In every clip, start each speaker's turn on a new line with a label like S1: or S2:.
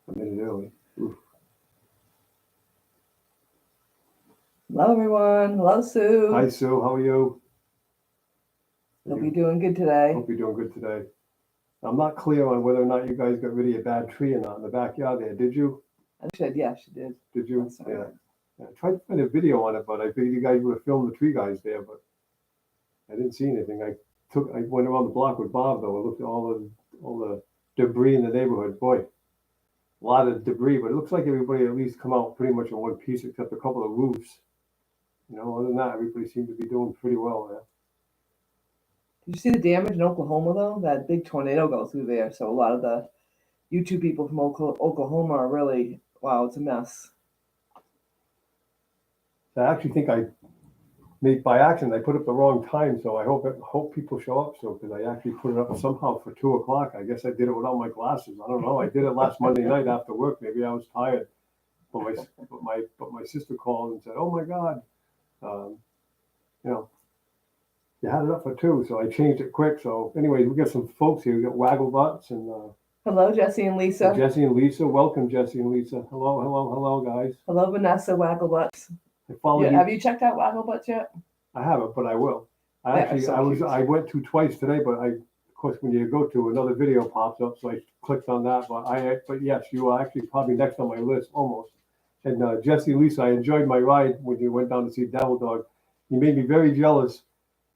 S1: A minute early. Oof.
S2: Hello, everyone. Hello, Sue.
S1: Hi, Sue. How are you?
S2: Hope you're doing good today.
S1: Hope you're doing good today. I'm not clear on whether or not you guys got rid of your bad tree or not in the backyard there. Did you?
S2: I said, yeah, she did.
S1: Did you?
S2: That's all right.
S1: I tried to find a video on it, but I figured you guys would have filmed the tree guys there, but I didn't see anything. I went around the block with Bob though. I looked at all the debris in the neighborhood. Boy, a lot of debris, but it looks like everybody at least come out pretty much in one piece, except a couple of roofs. You know, other than that, everybody seemed to be doing pretty well there.
S2: Did you see the damage in Oklahoma, though? That big tornado go through there. So a lot of the YouTube people from Oklahoma are really, wow, it's a mess.
S1: I actually think I made by accident. I put up the wrong time, so I hope people show up. So because I actually put it up somehow for 2:00. I guess I did it without my glasses. I don't know. I did it last Monday night after work. Maybe I was tired. But my sister called and said, "Oh my God, you know, you had it up for 2." So I changed it quick. So anyway, we got some folks here. We got Waggle Butts and
S2: Hello, Jesse and Lisa.
S1: Jesse and Lisa. Welcome, Jesse and Lisa. Hello, guys.
S2: Hello, Vanessa Wagglebutts. Have you checked out Wagglebutts yet?
S1: I haven't, but I will. I went to twice today, but of course, when you go to another video pops up, so I clicked on that. But yes, you are actually probably next on my list almost. And Jesse and Lisa, I enjoyed my ride when you went down to see Devil Dog. You made me very jealous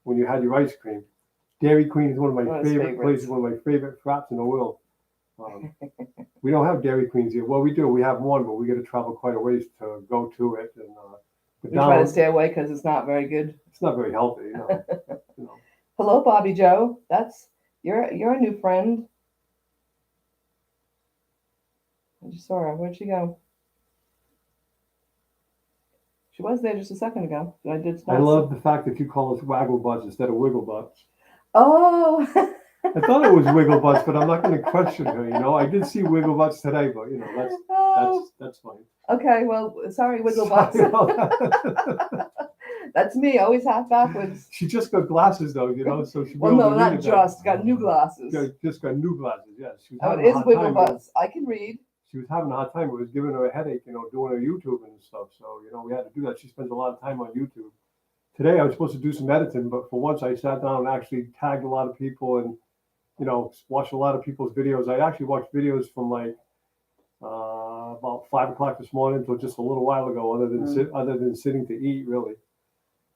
S1: when you had your ice cream. Dairy Queen is one of my favorite places, one of my favorite fraps in the world. We don't have Dairy Queens here. Well, we do. We have one, but we got to travel quite a ways to go to it. And
S2: we try to stay away because it's not very good.
S1: It's not very healthy, you know.
S2: Hello, Bobby Joe. You're a new friend. I just saw her. Where'd she go? She was there just a second ago.
S1: I love the fact that you call us Waggle Butts instead of Wiggle Butts.
S2: Oh.
S1: I thought it was Wiggle Butts, but I'm not going to question her. You know, I did see Wiggle Butts today, but you know that's fine.
S2: Okay, well, sorry, Wiggle Butts. That's me, always half backwards.
S1: She just got glasses though, you know, so she.
S2: Well, no, not just. Got new glasses.
S1: Yeah, just got new glasses. Yes.
S2: It is Wiggle Butts. I can read.
S1: She was having a hard time. It was giving her a headache, you know, doing her YouTube and stuff. So, you know, we had to do that. She spends a lot of time on YouTube. Today I was supposed to do some editing, but for once I sat down and actually tagged a lot of people and, you know, watched a lot of people's videos. I actually watched videos from like about 5:00 this morning until just a little while ago, other than sitting to eat, really.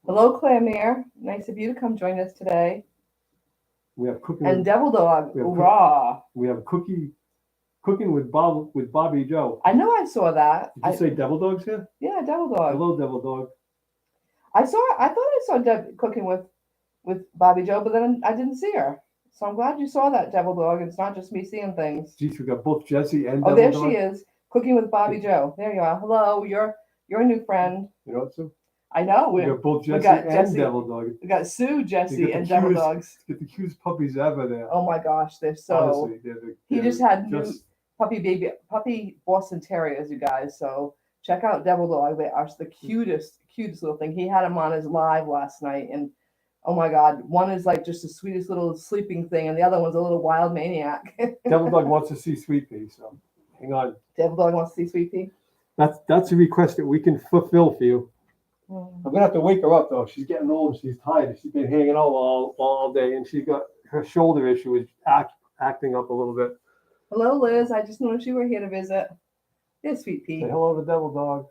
S2: Hello, Claire Mayer. Nice of you to come join us today.
S1: We have cooking
S2: and Devil Dog. Raw.
S1: We have cooking with Bobby Joe.
S2: I know I saw that.
S1: Did you say Devil Dog's here?
S2: Yeah, Devil Dog.
S1: Hello, Devil Dog.
S2: I thought I saw Deb cooking with Bobby Joe, but then I didn't see her. So I'm glad you saw that, Devil Dog. It's not just me seeing things.
S1: Geez, we got both Jesse and
S2: Devil
S1: Dog.
S2: There she is, cooking with Bobby Joe. There you are. Hello, you're a new friend.
S1: You know what, Sue?
S2: I know.
S1: We got both Jesse and Devil Dog.
S2: We got Sue, Jesse, and Devil Dogs.
S1: Get the cutest puppies ever there.
S2: Oh my gosh, they're so. Honestly, he just had new puppy Boston Terriers, you guys. So check out Devil Dog. They are the cutest little thing. He had him on his live last night, and oh my God, one is like just the sweetest little sleeping thing, and the other one's a little wild maniac.
S1: Devil Dog wants to see Sweet Pea, so hang on.
S2: Devil Dog wants to see Sweet Pea.
S1: That's a request that we can fulfill for you. I'm gonna have to wake her up though. She's getting old. She's tired. She's been hanging out all day, and she got her shoulder issue is acting up a little bit.
S2: Hello, Liz. I just noticed you were here to visit. There's Sweet Pea.
S1: Say hello to Devil Dog.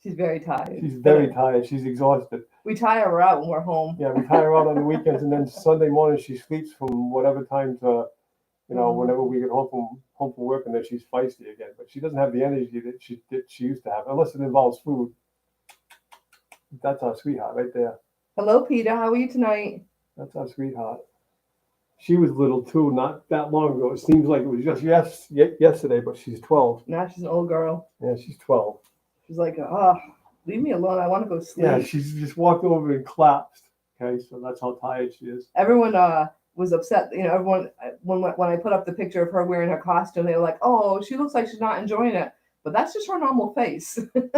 S2: She's very tired.
S1: She's very tired. She's exhausted.
S2: We tire her out when we're home.
S1: Yeah, we tire her out on the weekends, and then Sunday morning she sleeps from whatever time to, you know, whenever we get home from work, and then she's feisty again. But she doesn't have the energy that she used to have, unless it involves food. That's our sweetheart right there.
S2: Hello, Peter. How are you tonight?
S1: That's our sweetheart. She was little too, not that long ago. It seems like it was just yesterday, but she's 12.
S2: Now she's an old girl.
S1: Yeah, she's 12.
S2: She's like, leave me alone. I want to go sleep.
S1: Yeah, she's just walked over and collapsed. Okay, so that's how tired she is.
S2: Everyone was upset. You know, everyone when I put up the picture of her wearing her costume, they were like, "Oh, she looks like she's not enjoying it." But that's just her normal face.
S1: It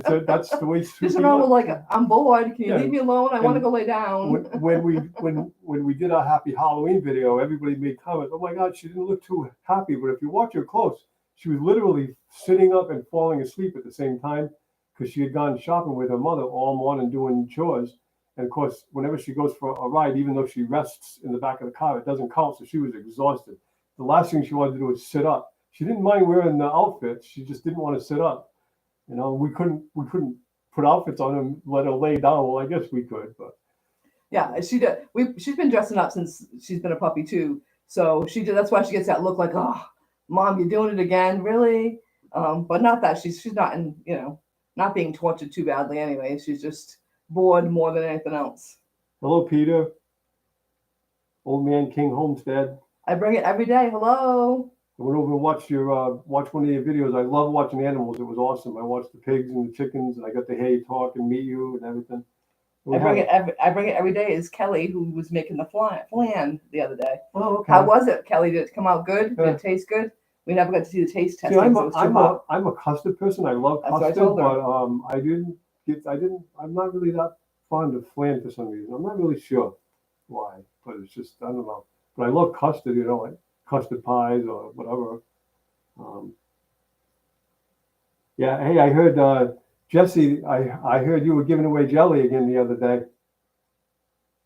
S1: is. That's the way she's
S2: just a normal like, I'm bored. Can you leave me alone? I want to go lay down.
S1: When we did our Happy Halloween video, everybody made comments. Oh my God, she didn't look too happy. But if you watch her close, she was literally sitting up and falling asleep at the same time because she had gone shopping with her mother all morning doing chores. And of course, whenever she goes for a ride, even though she rests in the back of the car, it doesn't count. So she was exhausted. The last thing she wanted to do was sit up. She didn't mind wearing the outfit. She just didn't want to sit up. You know, we couldn't put outfits on her and let her lay down. Well, I guess we could, but
S2: yeah, she did. She's been dressing up since she's been a puppy too. So she did. That's why she gets that look like, oh, Mom, you're doing it again, really? But not that she's not in, not being tortured too badly anyway. She's just bored more than anything else.
S1: hello, Peter. Old Man King Homestead.
S2: I bring it every day. Hello.
S1: I went over and watched one of your videos. I love watching animals. It was awesome. I watched the pigs and the chickens, and I got to hear you talk and meet you and everything.
S2: I bring it every day. Is Kelly, who was making the flan the other day.
S1: Oh, okay.
S2: How was it, Kelly? Did it come out good? Did it taste good? We never got to see the taste test.
S1: I'm a custard person. I love custard, but I'm not really that fond of flan for some reason. I'm not really sure why, but it's just, I don't know. But I love custard, like custard pies or whatever. Yeah, hey, I heard, Jesse, I heard you were giving away jelly again the other day.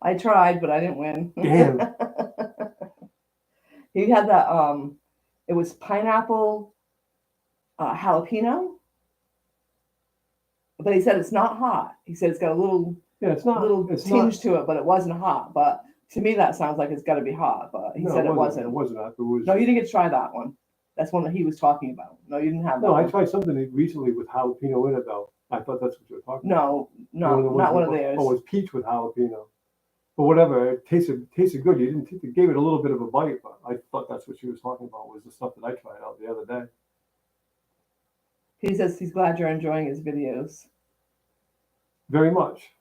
S2: I tried, but I didn't win.
S1: Damn.
S2: He had that, it was pineapple jalapeno, but he said it's not hot. He said it's got a little tinge to it, but it wasn't hot. But to me, that sounds like it's got to be hot. But he said it wasn't.
S1: It wasn't.
S2: No, you didn't get to try that one. That's one that he was talking about. No, you didn't have that.
S1: No,
S2: one.
S1: I tried something recently with jalapeno in it, though. I thought that's what you were talking about.
S2: No, not one of theirs.
S1: Oh, it was peach with jalapeno. But whatever, it tasted good. It gave it a little bit of a bite, but I thought that's what she was talking about, was the stuff that I tried out the other day.
S2: He says he's glad you're enjoying his videos.
S1: Very much.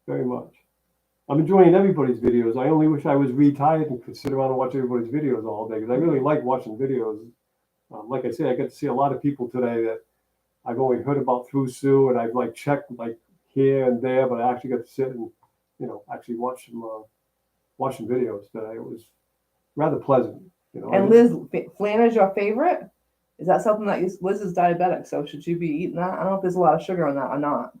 S1: Very much. I'm enjoying everybody's videos. I only wish I was retired and could sit around and watch everybody's videos all day, because I really like watching videos. Like I said, I got to see a lot of people today that I've only heard about through Sue, and I've checked here and there, but I actually got to sit and actually watch some videos today. It was rather pleasant.
S2: And Liz, flan is your favorite? Is that something that Liz is diabetic, so should you be eating that? I don't know if there's a lot of sugar in that or not.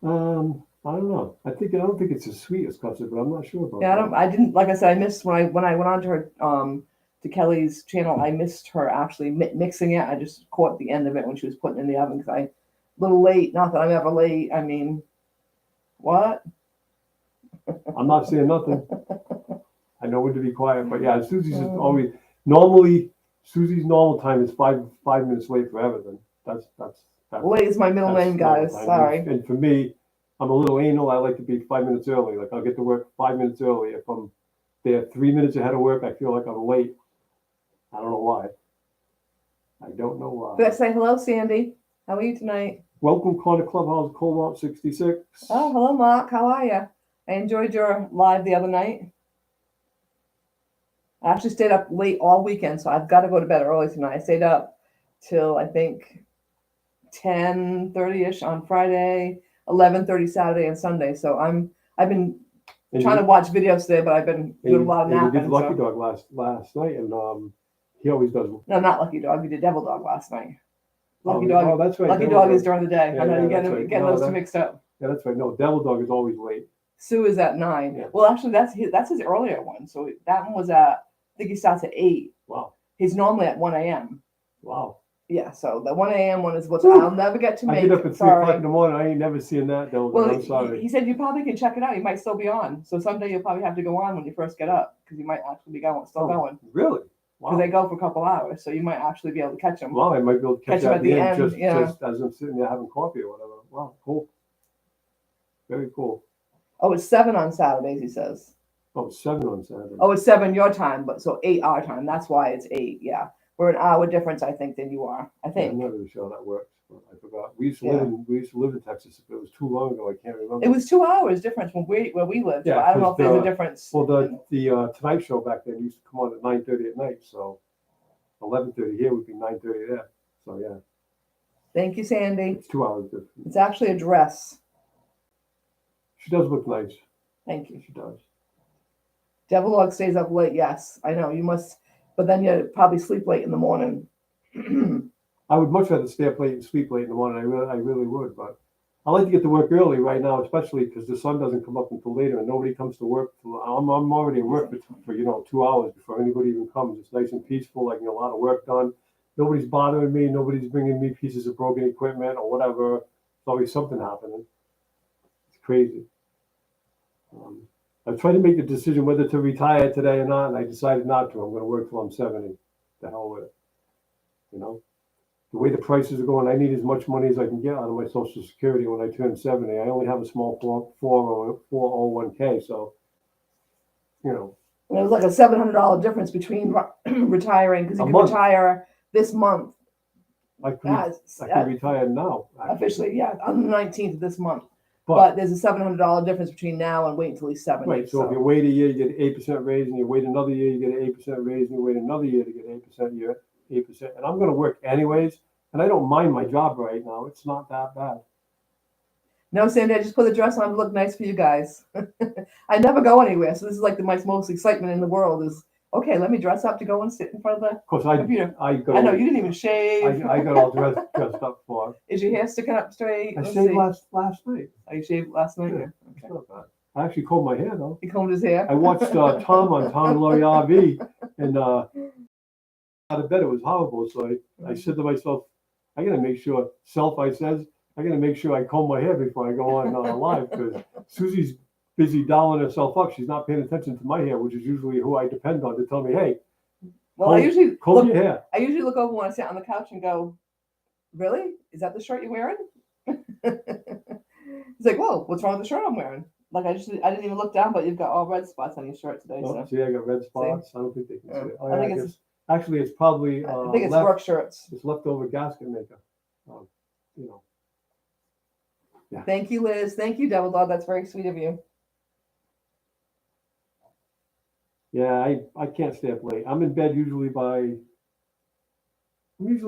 S1: I don't know. I don't think it's as sweet as custard, but I'm not sure about
S2: that. I didn't, like I said, I missed when I went on to her to Kelly's channel. I missed her actually mixing it. I just caught the end of it when she was putting it in the oven because a little late. Not that I'm ever late. I mean, what?
S1: I'm not saying nothing. I know when to be quiet, but yeah, Susie's is always normally. Susie's normal time is five minutes late forever. Then that's
S2: late is my middle name, guys. Sorry.
S1: And for me, I'm a little anal. I like to be 5 minutes early. Like I'll get to work 5 minutes early. If I'm there 3 minutes ahead of work, I feel like I'm late. I don't know why.
S2: Did I say hello, Sandy? How are you tonight?
S1: Welcome, Corner Clubhouse, Colmont 66.
S2: Oh, hello, Mark. How are you? I enjoyed your live the other night. I actually stayed up late all weekend, so I've got to go to bed early tonight. I stayed up till I think 10:30ish on Friday, 11:30 Saturday and Sunday. So I've been trying to watch videos today, but I've been doing a lot of napping.
S1: We did Lucky Dog last night, and he always does.
S2: No, not Lucky Dog. We did Devil Dog last night. Lucky Dog.
S1: Oh, that's right.
S2: Lucky Dog is during the day.
S1: Yeah,
S2: I know you're getting those two
S1: right.
S2: mixed up.
S1: Yeah, that's right. No, Devil Dog is always late.
S2: Sue is at 9.
S1: Yeah.
S2: Well, actually, that's his earlier one. So that one was at, I think he starts at 8.
S1: Wow.
S2: He's normally at 1 a.m.
S1: Wow.
S2: Yeah, so the 1 a.m. one is what I'll never get to make.
S1: I get up at 3 o'clock in the morning. I ain't never seen that, Devil Dog. I'm sorry.
S2: He said you probably can check it out. He might still be on. So someday you'll probably have to go on when you first get up because you might actually be going.
S1: Really?
S2: Because they go for a couple hours, so you might actually be able to catch them.
S1: Well, I might be able to catch them at the end, just
S2: yeah.
S1: just as I'm sitting there having coffee or whatever. Wow, cool. Very cool.
S2: Oh, it's 7 on Saturdays, he says.
S1: Oh, it's 7 on Saturday.
S2: Oh, it's 7 your time, but so 8 our time. That's why it's 8. Yeah, we're an hour difference, I think, than you are. I think.
S1: I'm not really sure how that works. But I forgot. We used to live in Texas. If it was too long ago, I can't remember.
S2: It was 2 hours difference where we lived. Yeah, but I don't know if there's a difference.
S1: Well, the Tonight Show back then used to come on at 9:30 at night, so 11:30 here would be 9:30 there. So yeah.
S2: Thank you, Sandy.
S1: It's 2 hours difference.
S2: It's actually a dress.
S1: She does look nice.
S2: Thank you.
S1: She does.
S2: Devil Dog stays up late. Yes, I know. You must. but then you probably sleep late in the morning.
S1: I would much rather stay up late and sleep late in the morning. I really would. But I like to get to work early right now, especially because the sun doesn't come up until later, and nobody comes to work. I'm already at work for 2 hours before anybody even comes. It's nice and peaceful. I can get a lot of work done. Nobody's bothering me. Nobody's bringing me pieces of broken equipment or whatever. There's always something happening. It's crazy. I tried to make a decision whether to retire today or not, and I decided not to. I'm going to work till I'm 70. The hell with it. The way the prices are going, I need as much money as I can get out of my Social Security when I turn 70. I only have a small 401k, so,
S2: It was like a $700 difference between retiring, because you can retire this month.
S1: I can retire now.
S2: Officially, yeah, on the 19th of this month. But there's a $700 difference between now and wait until he's 70.
S1: Right, so if you wait a year, you get an 8% raise, and you wait another year, you get an 8% raise, and you wait another year to get 8%, 8%. And I'm going to work anyways, and I don't mind my job right now. It's not that bad.
S2: No, Sandy, I just put the dress on to look nice for you guys. I never go anywhere, so this is like my most excitement in the world is, okay, let me dress up to go and sit in front of the computer. I know, you didn't even shave.
S1: I got all dressed up for.
S2: Is your hair sticking up straight?
S1: I shaved last night.
S2: Oh, you shaved last night?
S1: Yeah. Okay. Not bad. I actually combed my hair, though.
S2: He combed his hair?
S1: I watched Tom on Tom and Laurie RV, and out of bed, it was horrible. So I said to myself, I got to make sure, I got to make sure I comb my hair before I go on live, because Susie's busy dialing herself up. She's not paying attention to my hair, which is usually who I depend on to tell me, hey,
S2: I usually
S1: comb your hair.
S2: I usually look over when I sit on the couch and go, really? Is that the shirt you're wearing? He's like, whoa, what's wrong with the shirt I'm wearing? Like I didn't even look down, but you've got all red spots on your shirt today.
S1: Oh, see, I got red spots. See? I don't think they can see it.
S2: I think
S1: it's probably.
S2: I think it's work shirts.
S1: It's leftover gasket maker. Yeah.
S2: Thank you, Liz. Thank you, Devil Dog. That's very sweet of you.
S1: Yeah, I can't stay up late. I'm in bed usually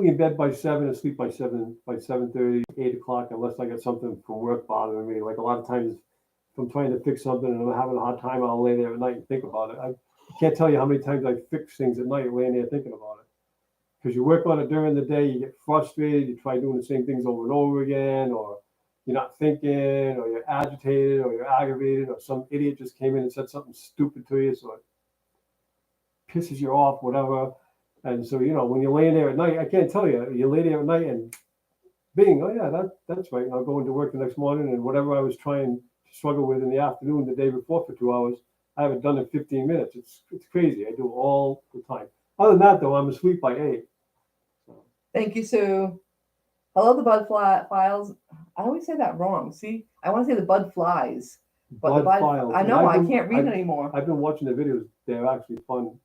S1: in bed by 7 and sleep by 7:30, 8 o'clock, unless I got something from work bothering me. Like a lot of times, if I'm trying to fix something and I'm having a hard time, I'll lay there at night and think about it. I can't tell you how many times I fix things at night laying there thinking about it. Because you work on it during the day, you get frustrated, you try doing the same things over and over again, or you're not thinking, or you're agitated, or you're aggravated, or some idiot just came in and said something stupid to you, so it pisses you off, whatever. And so, when you're laying there at night, I can't tell you, you lay there at night and bing, oh yeah, that's right. I'll go into work the next morning, and whatever I was trying to struggle with in the afternoon, the day before for 2 hours, I have it done in 15 minutes. It's crazy. I do it all the time. Other than that, though, I'm asleep by 8. So.
S2: Thank you, Sue. Hello, the Bud Files. I always say that wrong. See, I want to say the Bud Flies. But
S1: Bud Files.
S2: I know, I can't read anymore.
S1: I've been watching the videos. They're actually fun.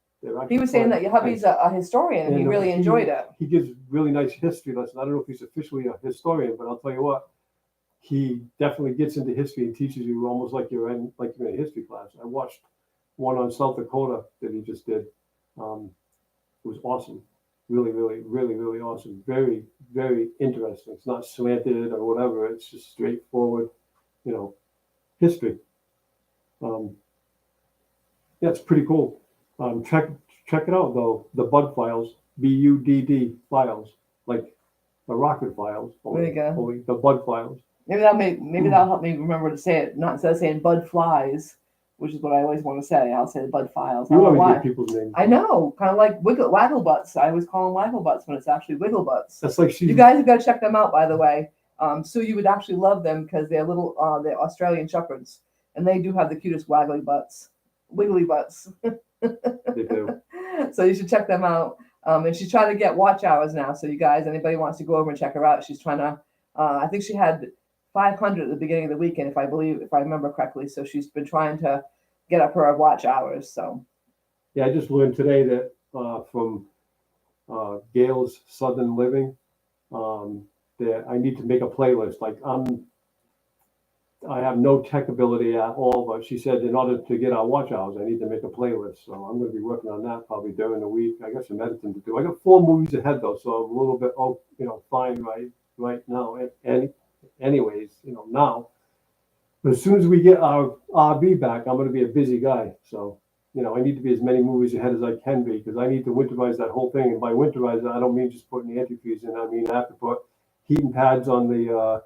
S2: He was saying that your hubby's a historian, and he really enjoyed it.
S1: He gives really nice history lessons. I don't know if he's officially a historian, but I'll tell you what, he definitely gets into history and teaches you almost like you're in a history class. I watched one on South Dakota that he just did. It was awesome. Really, really, really, really awesome. Very, very interesting. It's not slanted or whatever. It's just straightforward, history. Yeah, it's pretty cool. Check it out though. The Bud Files, BUDD files, like the rocket files.
S2: There you go.
S1: Only the Bud Files.
S2: Maybe that'll help me remember to say it. Not instead of saying Bud Flies, which is what I always want to say. I'll say the Bud Files.
S1: You always get people's names.
S2: I know, kind of like Waggle Butts. I always call them Waggle Butts when it's actually Wiggle Butts.
S1: That's like
S2: you guys have got to check them out, by the way. Sue, you would actually love them because they're little. They're Australian Shepherds, and they do have the cutest wiggly butts.
S1: They do.
S2: So you should check them out. And she's trying to get watch hours now. So you guys, anybody wants to go over and check her out, she's trying to. I think she had 500 at the beginning of the weekend, if I remember correctly. So she's been trying to get up her watch hours. So.
S1: Yeah, I just learned today that from Gail's Southern Living, that I need to make a playlist. Like I have no tech ability at all, but she said in order to get our watch hours, I need to make a playlist. So I'm going to be working on that probably during the week. I got some editing to do. I got 4 movies ahead though, so I'm a little bit, fine right now. And anyways, now. But as soon as we get our RV back, I'm going to be a busy guy. So I need to be as many movies ahead as I can be because I need to winterize that whole thing. And by winterize, I don't mean just putting the antifreeze in. I mean I have to put heating pads on the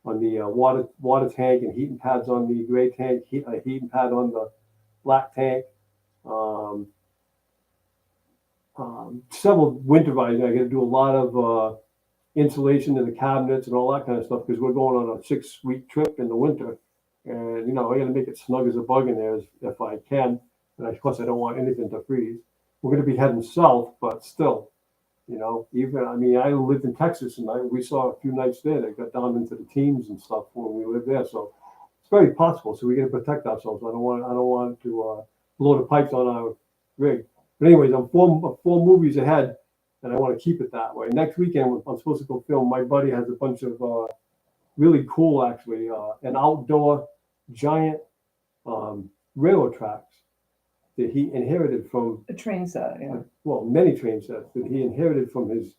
S1: water tank and heating pads on the gray tank, a heating pad on the black tank. Several winterizing. I got to do a lot of insulation in the cabinets and all that kind of stuff because we're going on a 6-week trip in the winter, and I got to make it snug as a bug in there if I can. And of course, I don't want anything to freeze. We're going to be heading south, but still, even I lived in Texas and we saw a few nights there that got down into the teens and stuff when we lived there. So it's very possible. So we got to protect ourselves. I don't want to blow the pipes on our rig. But anyways, I'm four movies ahead, and I want to keep it that way. Next weekend, I'm supposed to go film. My buddy has a bunch of really cool, actually, an outdoor giant railroad tracks that he inherited from
S2: a train set. Yeah.
S1: Well, many train sets that he inherited from his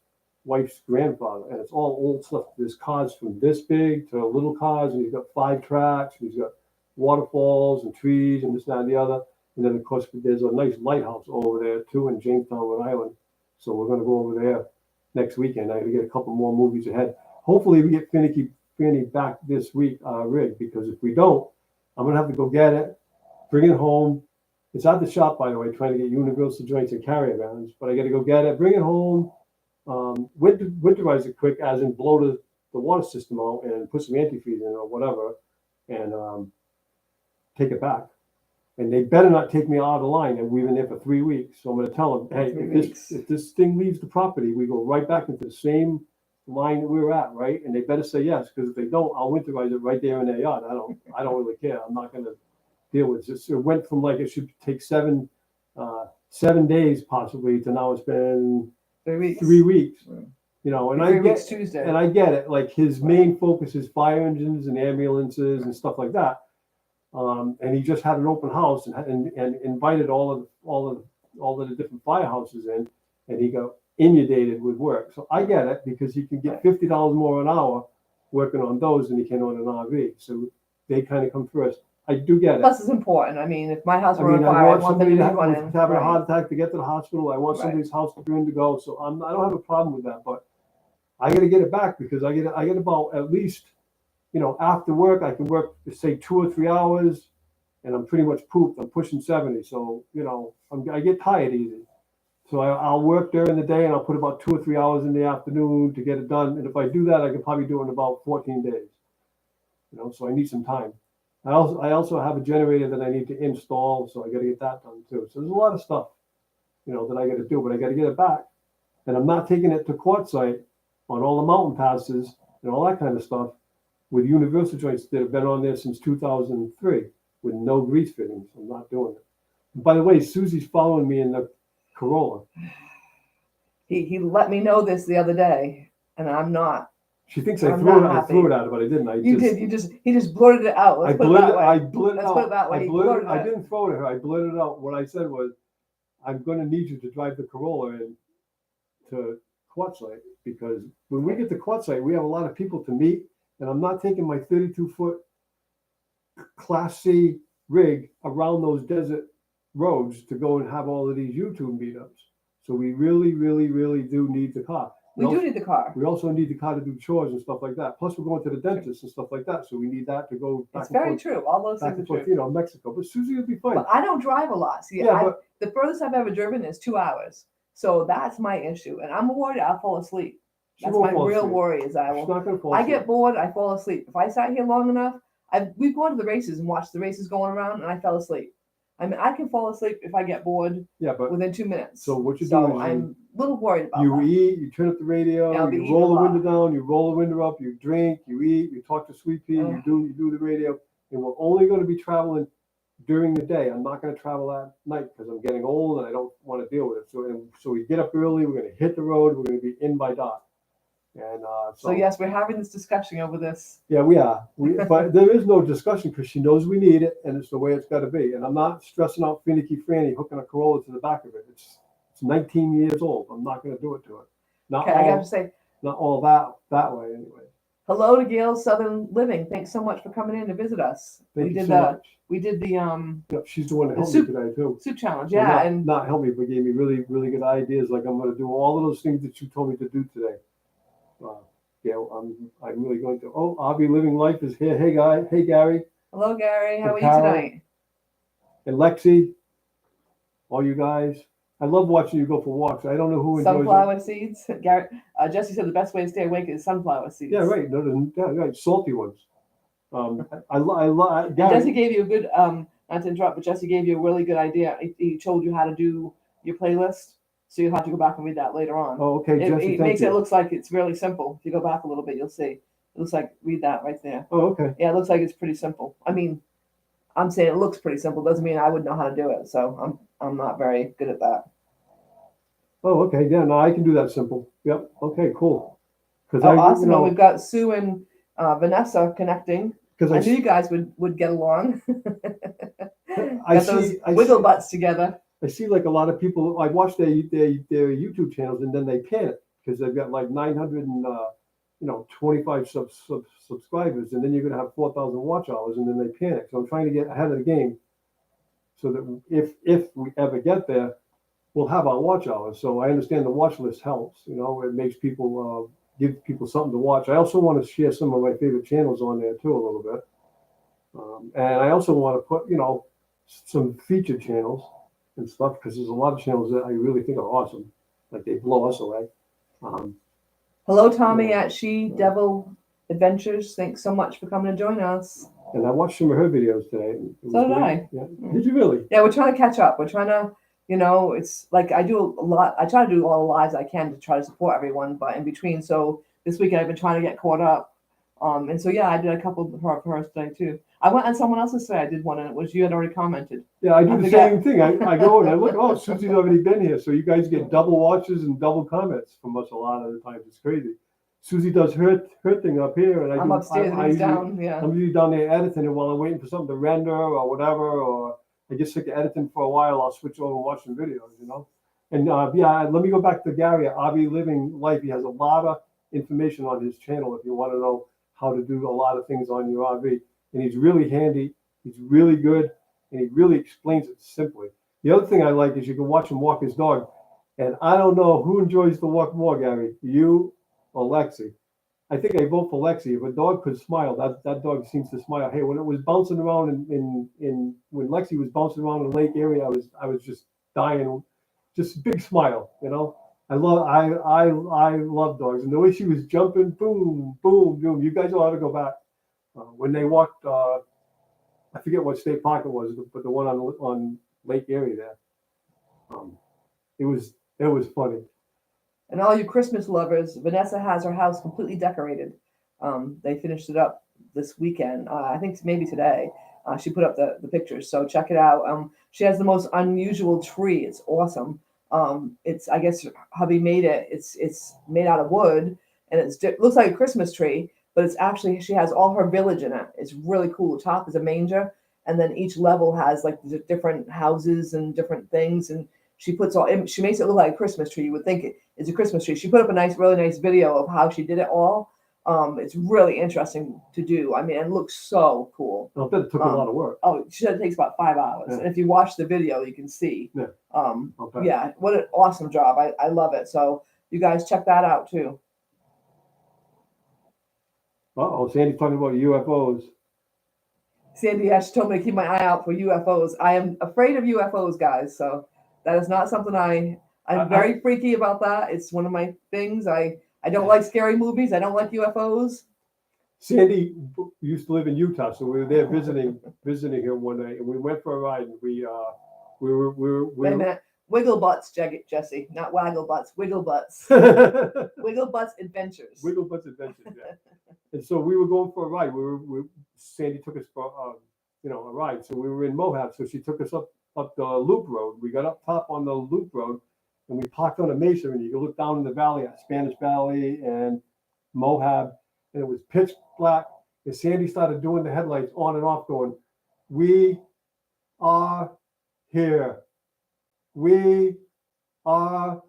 S1: wife's grandfather, and it's all old stuff. There's cars from this big to little cars, and he's got 5 tracks. And he's got waterfalls and trees and this, that, and the other. And then, of course, there's a nice lighthouse over there, too, in Jamestown, Rhode Island. So we're going to go over there next weekend. I got to get a couple more movies ahead. Hopefully, we get Fanny back this week, rig, because if we don't, I'm going to have to go get it, bring it home. It's at the shop, by the way, trying to get universal joints and caravans. But I got to go get it, bring it home, winterize it quick, as in blow the water system out and put some antifreeze in or whatever, and take it back. And they better not take me out of the line. And we've been there for 3 weeks. So I'm going to tell them, hey, if this thing leaves the property, we go right back into the same line that we were at, right? And they better say yes, because if they don't, I'll winterize it right there in their yard. I don't really care. I'm not going to deal with it. It went from like it should take 7 days possibly to now it's been
S2: 3 weeks.
S1: 3 weeks.
S2: Right.
S1: And
S2: 3 weeks Tuesday.
S1: And I get it. Like his main focus is fire engines and ambulances and stuff like that. And he just had an open house and invited all of the different firehouses in, and he got inundated with work. So I get it because he can get $50 more an hour working on those than he can on an RV. So they kind of come first. I do get it.
S2: Plus, it's important. I mean, if my house were on fire, I want them to be running.
S1: Having a heart attack to get to the hospital. I want somebody's house to be in to go. So I don't have a problem with that, but I got to get it back because I get about at least. After work, I can work, say, 2 or 3 hours, and I'm pretty much pooped. I'm pushing 70. So, I get tired easy. So I'll work during the day, and I'll put about 2 or 3 hours in the afternoon to get it done. And if I do that, I can probably do it in about 14 days. So I need some time. I also have a generator that I need to install, so I got to get that done, too. So there's a lot of stuff, that I got to do, but I got to get it back. And I'm not taking it to quartzite on all the mountain passes and all that kind of stuff with universal joints that have been on there since 2003 with no grease fittings. I'm not doing it. And by the way, Susie's following me in the Corolla.
S2: He let me know this the other day, and I'm not.
S1: She thinks I threw it at her, but I didn't.
S2: He just blurted it out. Let's put it that way.
S1: I blurted it out.
S2: Put it that way.
S1: I didn't throw it at her. I blurted it out. What I said was, I'm going to need you to drive the Corolla in to Quartzsite because when we get to Quartzsite, we have a lot of people to meet. And I'm not taking my 32-foot Class C rig around those desert roads to go and have all of these YouTube meetups. So we really, really, really do need the car.
S2: We do need the car.
S1: We also need the car to do chores and stuff like that. Plus, we're going to the dentist and stuff like that. So we need that to go back.
S2: It's very true. All those things are true.
S1: Mexico. But Susie will be fine.
S2: But I don't drive a lot. See, the furthest I've ever driven is 2 hours. So that's my issue. And I'm worried I'll fall asleep. That's my real worry is I get bored, I fall asleep. If I sat here long enough, we've gone to the races and watched the races going around, and I fell asleep. I mean, I can fall asleep if I get bored within 2 minutes.
S1: So what you do is
S2: I'm a little worried about
S1: you
S2: that.
S1: Eat, you turn up the radio, you roll the window down, you roll the window up, you drink, you eat, you talk to Sweet Pea, you do the radio. And we're only going to be traveling during the day. I'm not going to travel at night because I'm getting old and I don't want to deal with it. So we get up early, we're going to hit the road, we're going to be in by dark. And so
S2: yes, we're having this discussion over this.
S1: Yeah, we are. But there is no discussion because she knows we need it, and it's the way it's got to be. And I'm not stressing out finicky Franny hooking a Corolla to the back of it. It's 19 years old. I'm not going to do it to it.
S2: I got to say,
S1: not all that way anyway.
S2: Hello to Gail Southern Living. Thanks so much for coming in to visit us.
S1: Thank
S2: we
S1: you
S2: did
S1: so much.
S2: We did the
S1: Yep, she's the one that
S2: the
S1: helped me
S2: soup-
S1: today too.
S2: soup challenge.
S1: Well,
S2: Yeah,
S1: not help me, but gave me really, really good ideas. Like I'm going to do all of those things that you told me to do today. Yeah, I'm really going to. Oh, I'll be living life is here. Hey, guy. Hey, Gary.
S2: hello Gary. How are you
S1: Carol.
S2: tonight?
S1: And Lexi. All you guys. I love watching you go for walks. I don't know who enjoys
S2: Sunflower seeds. Gary, Jesse said the best way to stay awake is sunflower seeds.
S1: Yeah, right. No, yeah, right. Salty ones. I love.
S2: Jesse gave you a good not to interrupt, but Jesse gave you a really good idea. He told you how to do your playlist, so you'll have to go back and read that later on.
S1: Oh, okay, Jesse.
S2: It makes it look like it's really simple. If you go back a little bit, you'll see. It looks like read that right there.
S1: Oh, okay.
S2: Yeah, it looks like it's pretty simple. I mean, I'm saying it looks pretty simple. Doesn't mean I would know how to do it. So I'm not very good at that.
S1: Oh, okay. Yeah, no, I can do that simple. Yep. Okay, cool.
S2: Awesome. Well, we've got Sue and Vanessa connecting.
S1: Because
S2: I knew you guys would get along.
S1: I
S2: Got those wiggle butts together.
S1: I see like a lot of people. I watch their YouTube channels and then they panic because they've got like 925 subscribers, and then you're gonna have 4,000 watch hours, and then they panic. So I'm trying to get ahead of the game so that if we ever get there, we'll have our watch hours. So I understand the watch list helps. It makes people give people something to watch. I also want to share some of my favorite channels on there too a little bit, and I also want to put some featured channels and stuff because there's a lot of channels that I really think are awesome. Like they blow us away.
S2: Hello, Tommy at She Devil Adventures. Thanks so much for coming to join us.
S1: And I watched some of her videos today.
S2: So did I.
S1: Yeah. Did you really?
S2: Yeah, we're trying to catch up. We're trying to, it's like I do a lot. I try to do all the lives I can to try to support everyone, but in between. So this weekend I've been trying to get caught up. And so yeah, I did a couple of hers today too. I went on someone else's today. I did one, and it was you had already commented.
S1: Yeah, I do the same thing. I go and I look. Oh, Susie's already been here, so you guys get double watches and double comments from us a lot of the times. It's crazy. Susie does her thing up here, and
S2: I'm upstairs and he's down. Yeah,
S1: I'm usually down there editing, and while I'm waiting for something to render or whatever, or I get sick of editing for a while, I'll switch over and watch some videos. And yeah, let me go back to Gary at RV Living Life. He has a lot of information on his channel if you want to know how to do a lot of things on your RV. And he's really handy. He's really good, and he really explains it simply. The other thing I like is you can watch him walk his dog. And I don't know who enjoys the walk more, Gary, you or Lexi. I think I vote for Lexi. If a dog could smile, that dog seems to smile. Hey, when it was bouncing around when Lexi was bouncing around in the lake area, I was just dying, just a big smile. I love dogs, and the way she was jumping, boom, boom, boom. You guys ought to go back when they walked. I forget what state park it was, but the one on Lake Erie there. It was funny.
S2: And all you Christmas lovers, Vanessa has her house completely decorated. They finished it up this weekend. I think maybe today. She put up the pictures, so check it out. She has the most unusual tree. It's awesome. It's I guess hubby made it. It's made out of wood, and it looks like a Christmas tree, but it's actually she has all her village in it. It's really cool. The top is a manger, and then each level has like different houses and different things, and she makes it look like a Christmas tree. You would think it's a Christmas tree. She put up a really nice video of how she did it all. It's really interesting to do. I mean, it looks so cool.
S1: I bet it took a lot of work.
S2: Oh, she said it takes about 5 hours.
S1: Yeah.
S2: And if you watch the video, you can see.
S1: Yeah.
S2: Yeah, what an awesome job. I love it. So you guys check that out too.
S1: Sandy's talking about UFOs.
S2: Sandy she told me to keep my eye out for UFOs. I am afraid of UFOs, guys. So that is not something I'm very freaky about that. It's one of my things. I don't like scary movies. I don't like UFOs.
S1: Sandy used to live in Utah, so we were there visiting him one night, and we went for a ride. And we were
S2: Wait a minute. Wiggle butts, Jesse, not waggle butts. Wiggle butts. Wiggle butts adventures.
S1: Wiggle butts adventures. Yeah. And so we were going for a ride. Sandy took us for a ride. So we were in Moab. So she took us up the loop road. We got up top on the loop road, and we parked on a mesa, and you could look down in the valley at Spanish Valley and Moab, and it was pitch black. And Sandy started doing the headlights on and off, going, "We are here. We are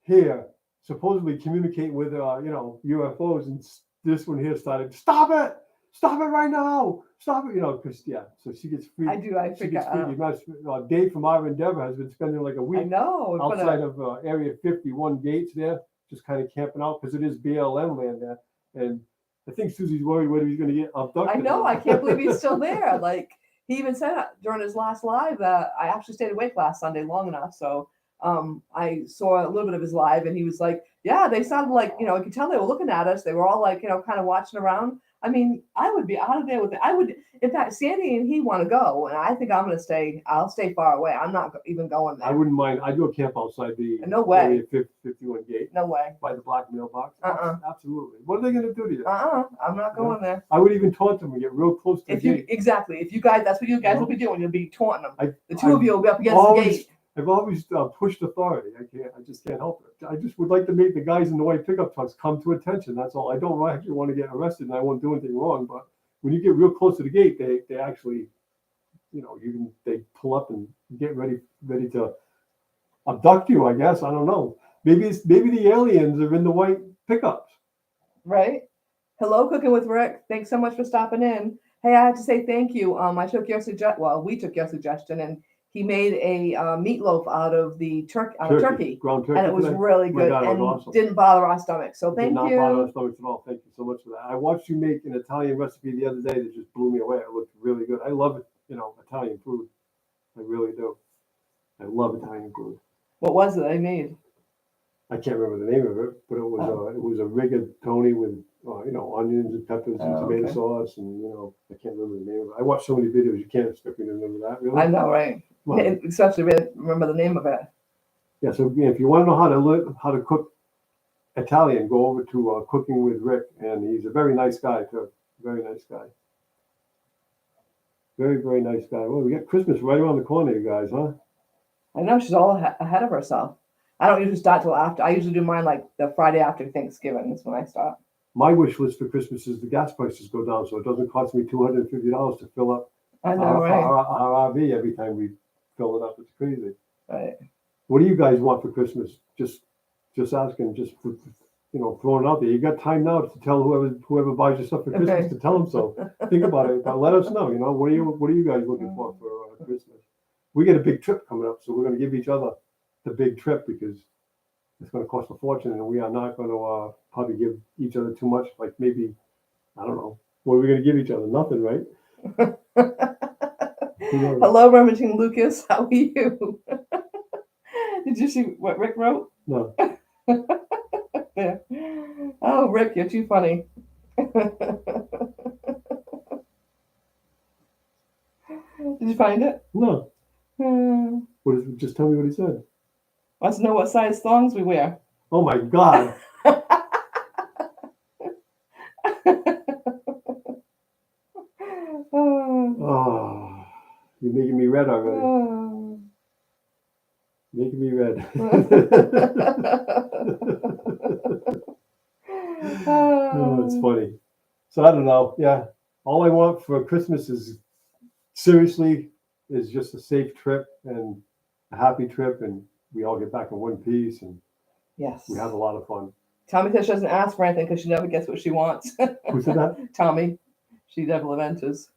S1: here." Supposedly communicate with UFOs, and this one here started, stop it right now, stop it, because so she gets free.
S2: I do. I
S1: She gets
S2: forgot.
S1: free. Dave from our endeavor has been spending like a
S2: I
S1: week
S2: know.
S1: outside of Area 51 gates there, just kind of camping out because it is BLM land there, and I think Susie's worried whether he's going to get abducted.
S2: I know. I can't believe he's still there. Like he even said during his last live that I actually stayed awake last Sunday long enough, so I saw a little bit of his live, and he was like, "Yeah, they sounded like I could tell they were looking at us. They were all like kind of watching around." I mean, I would be out of there with it. I would, in fact, Sandy and he want to go, and I think I'm going to stay. I'll stay far away. I'm not even going there.
S1: I wouldn't mind. I'd go camp outside the
S2: No way.
S1: Area 51 gate.
S2: No way.
S1: By the black mailbox. Absolutely. What are they going to do to you?
S2: I'm not going there.
S1: I would even taunt them and get real close to the gate.
S2: Exactly. If you guys, that's what you guys will be doing. You'll be taunting them. The two of you will be up against the gate.
S1: I've always pushed authority. I just can't help it. I just would like to make the guys in the white pickup trucks come to attention. That's all. I don't actually want to get arrested, and I won't do anything wrong. But when you get real close to the gate, they actually, they pull up and get ready to abduct you. I guess I don't know. Maybe the aliens are in the white pickups.
S2: Right. Hello, Cooking with Rick. Thanks so much for stopping in. Hey, I have to say thank you. I took your we took your suggestion, and he made a meatloaf out of the turkey,
S1: ground turkey,
S2: and it was really good and
S1: awesome.
S2: Didn't bother our stomachs. So thank you.
S1: Did not bother our stomachs at all. Thank you so much for that. I watched you make an Italian recipe the other day that just blew me away. It looked really good. I love it, Italian food. I really do. I love Italian food.
S2: What was it I made?
S1: I can't remember the name of it, but it was a rigatoni with onions and peppers and tomato sauce, and I can't remember the name of it. I watched so many videos, you can't expect me to remember that. Really?
S2: I know, right? Well, especially remember the name of it.
S1: Yeah, so if you want to know how to cook Italian, go over to Cooking with Rick, and he's a very nice guy too. Very nice guy. Very, very nice guy. Well, we got Christmas right around the corner, you guys, huh?
S2: I know, she's all ahead of herself. I don't usually start till after. I usually do mine like the Friday after Thanksgiving. That's when I start.
S1: My wish list for Christmas is the gas prices go down, so it doesn't cost me $250 to fill up our RV every time we fill it up. It's crazy.
S2: Right.
S1: What do you guys want for Christmas? Just asking, just for, throwing it out there. You got time now to tell whoever buys your stuff for Christmas to tell them so. Think about it. But let us know. What are you guys looking for Christmas? We get a big trip coming up, so we're going to give each other the big trip because it's going to cost a fortune, and we are not going to probably give each other too much. Like maybe, I don't know. What are we going to give each other? Nothing, right?
S2: Hello, Remington Lucas. How are you? Did you see what Rick wrote?
S1: No.
S2: Yeah. Oh, Rick, you're too funny. Did you find it?
S1: No. Just tell me what he said.
S2: Wants to know what size thongs we wear.
S1: Oh my God. Oh, you're making me red already. Making me red. Oh, it's funny. So I don't know. Yeah. All I want for Christmas is just a safe trip and a happy trip, and we all get back in one piece, and
S2: yes,
S1: we have a lot of fun.
S2: Tommy says she doesn't ask for anything because she never gets what she wants.
S1: Who said that?
S2: Tommy. She never enters.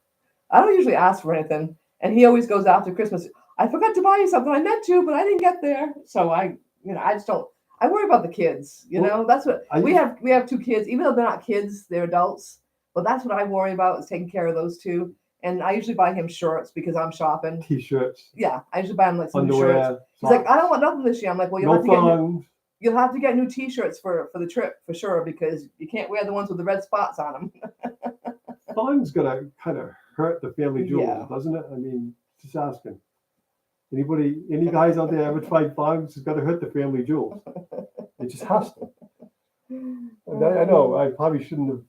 S2: I don't usually ask for anything, and he always goes after Christmas. I forgot to buy you something. I meant to, but I didn't get there. So I just don't. I worry about the kids. That's what we have. We have two kids, even though they're not kids, they're adults. But that's what I worry about is taking care of those two. And I usually buy him shirts because I'm shopping.
S1: T-shirts.
S2: Yeah, I usually buy him like some
S1: underwear,
S2: new shirts. He's like, I don't want nothing this year. I'm like, well, you'll have to get new T-shirts for the trip for sure because you can't wear the ones with the red spots on them.
S1: Thong's gonna kind of hurt the family jewels, doesn't it? I mean, just asking. Any guys out there ever tried thongs? It's gonna hurt the family jewels. It just has to. I know. I probably shouldn't have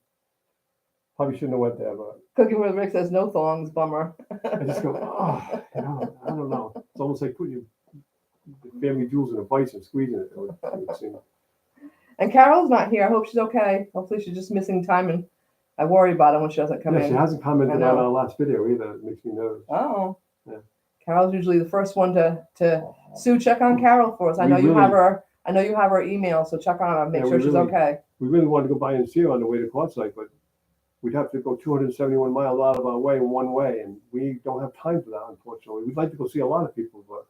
S1: went there, but
S2: Cooking with Rick says no thongs, bummer.
S1: I just go, I don't know. It's almost like putting your family jewels in a vice and squeezing it. It would seem.
S2: And Carol's not here. I hope she's okay. Hopefully she's just missing time, and I worry about her when she doesn't come in.
S1: She hasn't commented on our last video either. It makes me nervous.
S2: Oh.
S1: Yeah.
S2: Carol's usually the first one to Sue, check on Carol for us. I know you have her I know you have her email, so check on her, make sure she's okay.
S1: We really wanted to go by and see her on the way to Quartzsite, but we'd have to go 271 miles out of our way in one way, and we don't have time for that, unfortunately. We'd like to go see a lot of people, but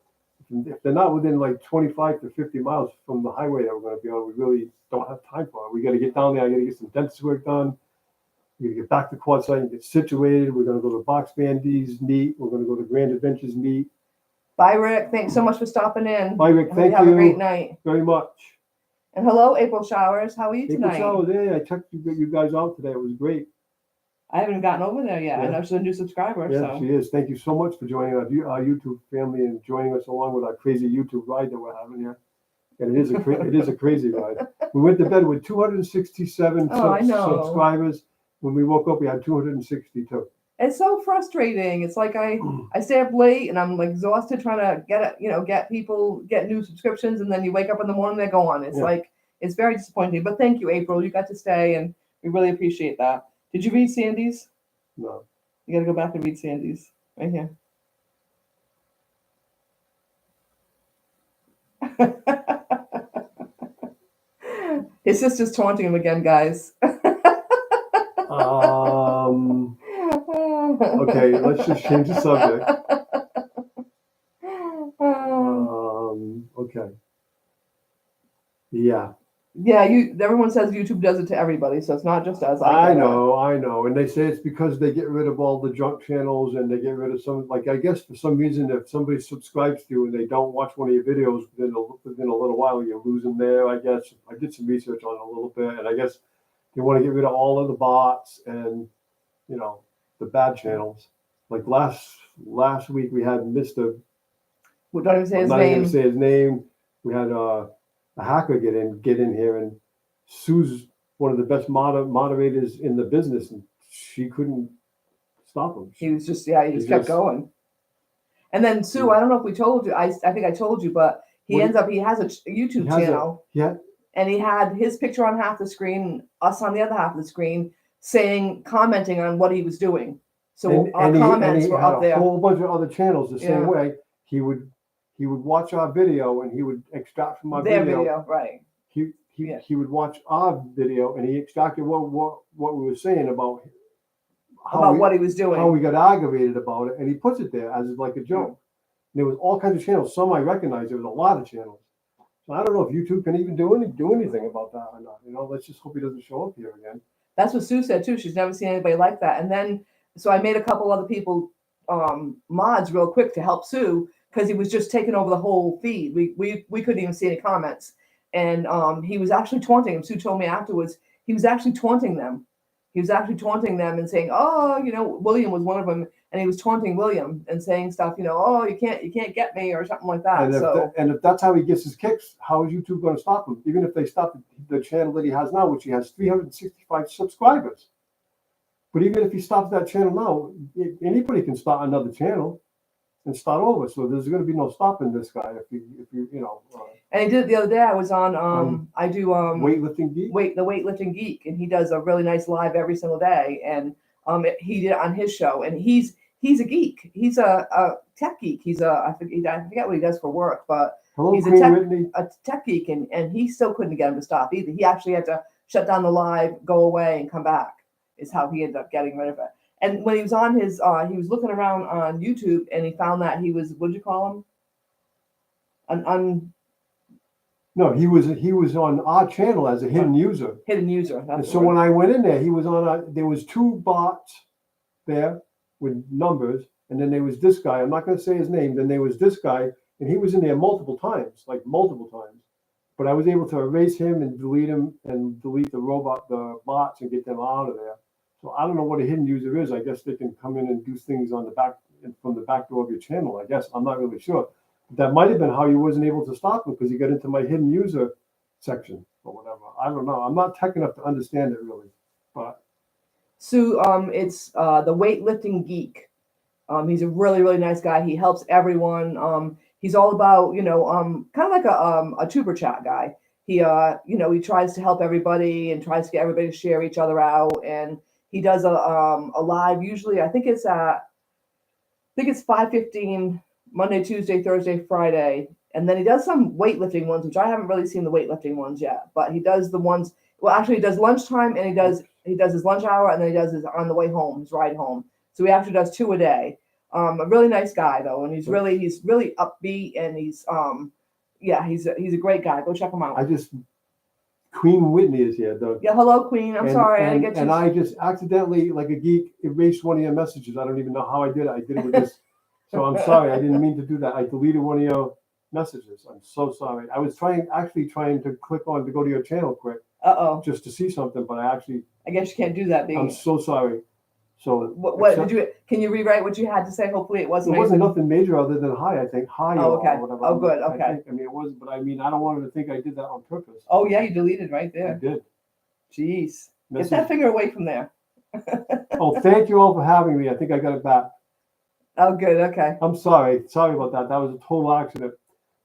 S1: if they're not within like 25 to 50 miles from the highway that we're going to be on, we really don't have time for it. We got to get down there. I got to get some dentist work done. We got to get back to Quartzsite and get situated. We're going to go to Box Bandy's meet. We're going to go to Grand Adventures meet.
S2: Bye, Rick. Thanks so much for stopping in.
S1: Bye, Rick. Thank you.
S2: Have a great night.
S1: Very much.
S2: And hello, April Showers. How are you tonight?
S1: April Showers, yeah, I checked you guys out today. It was great.
S2: I haven't gotten over there yet.
S1: Yeah.
S2: I know she's a new subscriber.
S1: Yeah,
S2: so.
S1: she is. Thank you so much for joining our YouTube family and joining us along with our crazy YouTube ride that we're having here. And it is a crazy ride. We went to bed with 267 subscribers. When we woke up, we had 262.
S2: It's so frustrating. It's like I stay up late and I'm like exhausted trying to get new subscriptions, and then you wake up in the morning they're gone. It's like it's very disappointing. But thank you, April. You got to stay, and we really appreciate that. Did you read Sandy's?
S1: No.
S2: You got to go back and read Sandy's right here. His sister's taunting him again, guys.
S1: Okay, let's just change the subject. Okay. Yeah.
S2: Yeah, everyone says YouTube does it to everybody, so it's not just us.
S1: I know. And they say it's because they get rid of all the junk channels and they get rid of some, like, I guess for some reason, if somebody subscribes to you and they don't watch one of your videos within a little while, you lose them there, I guess. I did some research on it a little bit, and I guess they want to get rid of all of the bots and, the bad channels. Like last week we had Mr.
S2: We don't even say his
S1: I'm not
S2: name.
S1: going to say his name. We had a hacker get in here, and Sue's one of the best moderators in the business, and she couldn't stop him.
S2: He was just kept going. And then Sue, I don't know if we told you. I think I told you, but he has a YouTube channel. And he had his picture on half the screen, us on the other half of the screen, commenting on what he was doing. So our comments were up there.
S1: A whole bunch of other channels the same way. He would watch our video and he would extract from our video.
S2: Right.
S1: He would watch our video and he extracted what we were saying about
S2: what he was doing,
S1: how we got aggravated about it, and he puts it there as like a joke. And there was all kinds of channels. Some I recognize. There was a lot of channels. So I don't know if YouTube can even do anything about that or not. Let's just hope he doesn't show up here again.
S2: That's what Sue said too. She's never seen anybody like that. And then, so I made a couple other people mods real quick to help Sue because he was just taking over the whole feed. We couldn't even see any comments, and he was actually taunting them. Sue told me afterwards he was actually taunting them. He was actually taunting them and saying, "Oh, William was one of them," and he was taunting William and saying stuff, "Oh, you can't get me," or something like that.
S1: And if that's how he gets his kicks, how is YouTube going to stop him? Even if they stop the channel that he has now, which he has 365 subscribers. But even if he stops that channel now, anybody can start another channel and start over. So there's going to be no stopping this guy if you.
S2: And he did it the other day. I was on I do
S1: Weightlifting Geek.
S2: The Weightlifting Geek, and he does a really nice live every single day. And he did it on his show, and he's a geek. He's a tech geek. I forget what he does for work, but he's a tech geek, and he still couldn't get him to stop either. He actually had to shut down the live, go away, and come back. Is how he ended up getting rid of it. And when he was on his, he was looking around on YouTube, and he found that he was, what did you call him?
S1: No, he was on our channel as a hidden user.
S2: Hidden user.
S1: And so when I went in there, he was on. There was two bots there with numbers, and then there was this guy. I'm not going to say his name. Then there was this guy, and he was in there multiple times. But I was able to erase him and delete him and delete the bots, and get them out of there. So I don't know what a hidden user is. I guess they can come in and do things on the back from the back door of your channel. I guess I'm not really sure. That might have been how he wasn't able to stop him, because he got into my hidden user section or whatever. I don't know. I'm not tech enough to understand it really. But
S2: Sue, it's the Weightlifting Geek. He's a really, really nice guy. He helps everyone. He's all about, kind of like a tuber chat guy. He he tries to help everybody and tries to get everybody to share each other out. And he does a live. Usually, I think it's 5:15. Monday, Tuesday, Thursday, Friday, And then he does some weightlifting ones, which I haven't really seen the weightlifting ones yet. But he does the ones. Well, actually, he does lunchtime, and he does his lunch hour, and then he does his on the way home, his ride home. So he actually does 2 a day. A really nice guy though, and he's really upbeat, and he's a great guy. Go check him out.
S1: Queen Whitney is here, though.
S2: Yeah, hello, Queen. I'm sorry, I didn't get you.
S1: And I just accidentally, like a geek, erased one of your messages. I don't even know how I did it. I did it with this. So I'm sorry. I didn't mean to do that. I deleted one of your messages. I'm so sorry. I was trying to click on to go to your channel quick. Just to see something, but I
S2: guess you can't do that.
S1: I'm so sorry. So
S2: what did you? Can you rewrite what you had to say? Hopefully it wasn't.
S1: It wasn't nothing major other than hi. I think hi.
S2: Oh, okay.
S1: Or whatever.
S2: Oh, good. Okay.
S1: I mean, it wasn't, but I mean, I don't want her to think I did that on purpose.
S2: Oh yeah, you deleted right there.
S1: I did.
S2: Jeez, get that finger away from there.
S1: Oh, thank you all for having me. I think I got it back.
S2: Oh, good. Okay.
S1: I'm sorry. Sorry about that. That was a total accident.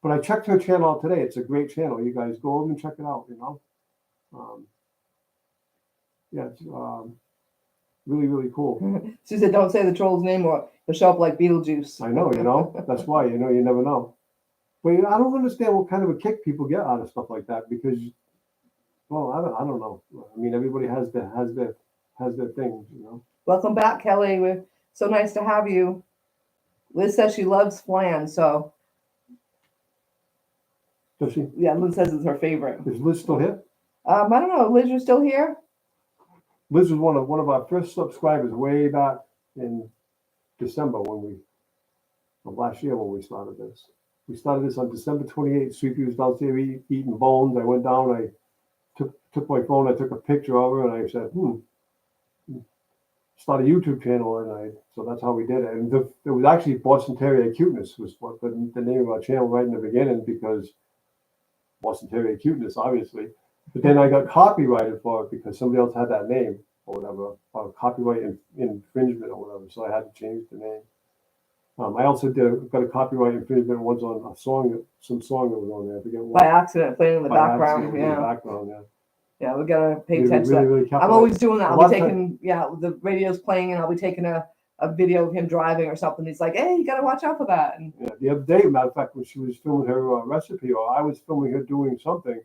S1: But I checked her channel out today. It's a great channel. You guys go over and check it out. You know. It's really, really cool.
S2: She said, "Don't say the troll's name, or he'll show up like Beetlejuice."
S1: I know. You know. That's why. You know. You never know. But you know, I don't understand what kind of a kick people get out of stuff like that because, well, I don't know. I mean, everybody has their things. You know.
S2: Welcome back, Kelly. We're so nice to have you. Liz says she loves flan, so.
S1: Does she?
S2: Yeah, Liz says it's her favorite.
S1: Is Liz still here?
S2: I don't know. Liz, you're still here?
S1: Liz was one of our first subscribers way back in December of last year when we started this. We started this on December 28th. Sweepy was downstairs eating bones. I went down. I took my phone. I took a picture of her, and I said, start a YouTube channel, and so that's how we did it. And it was actually Boston Terrier Cuteness was what the name of our channel right in the beginning because Boston Terrier Cuteness, obviously. But then I got copyrighted for it because somebody else had that name or whatever, or copyright infringement or whatever. So I had to change the name. I also got a copyright infringement once on some song that was on there. I forget what.
S2: By accident, playing in the background. Yeah.
S1: In the background, yeah.
S2: Yeah, we gotta pay attention to that.
S1: Really
S2: I'm always doing that. I'll be taking, the radio's playing, and I'll be taking a video of him driving or something. He's like, "Hey, you gotta watch out for that." And
S1: the other day, matter of fact, when she was filming her recipe, or I was filming her doing something.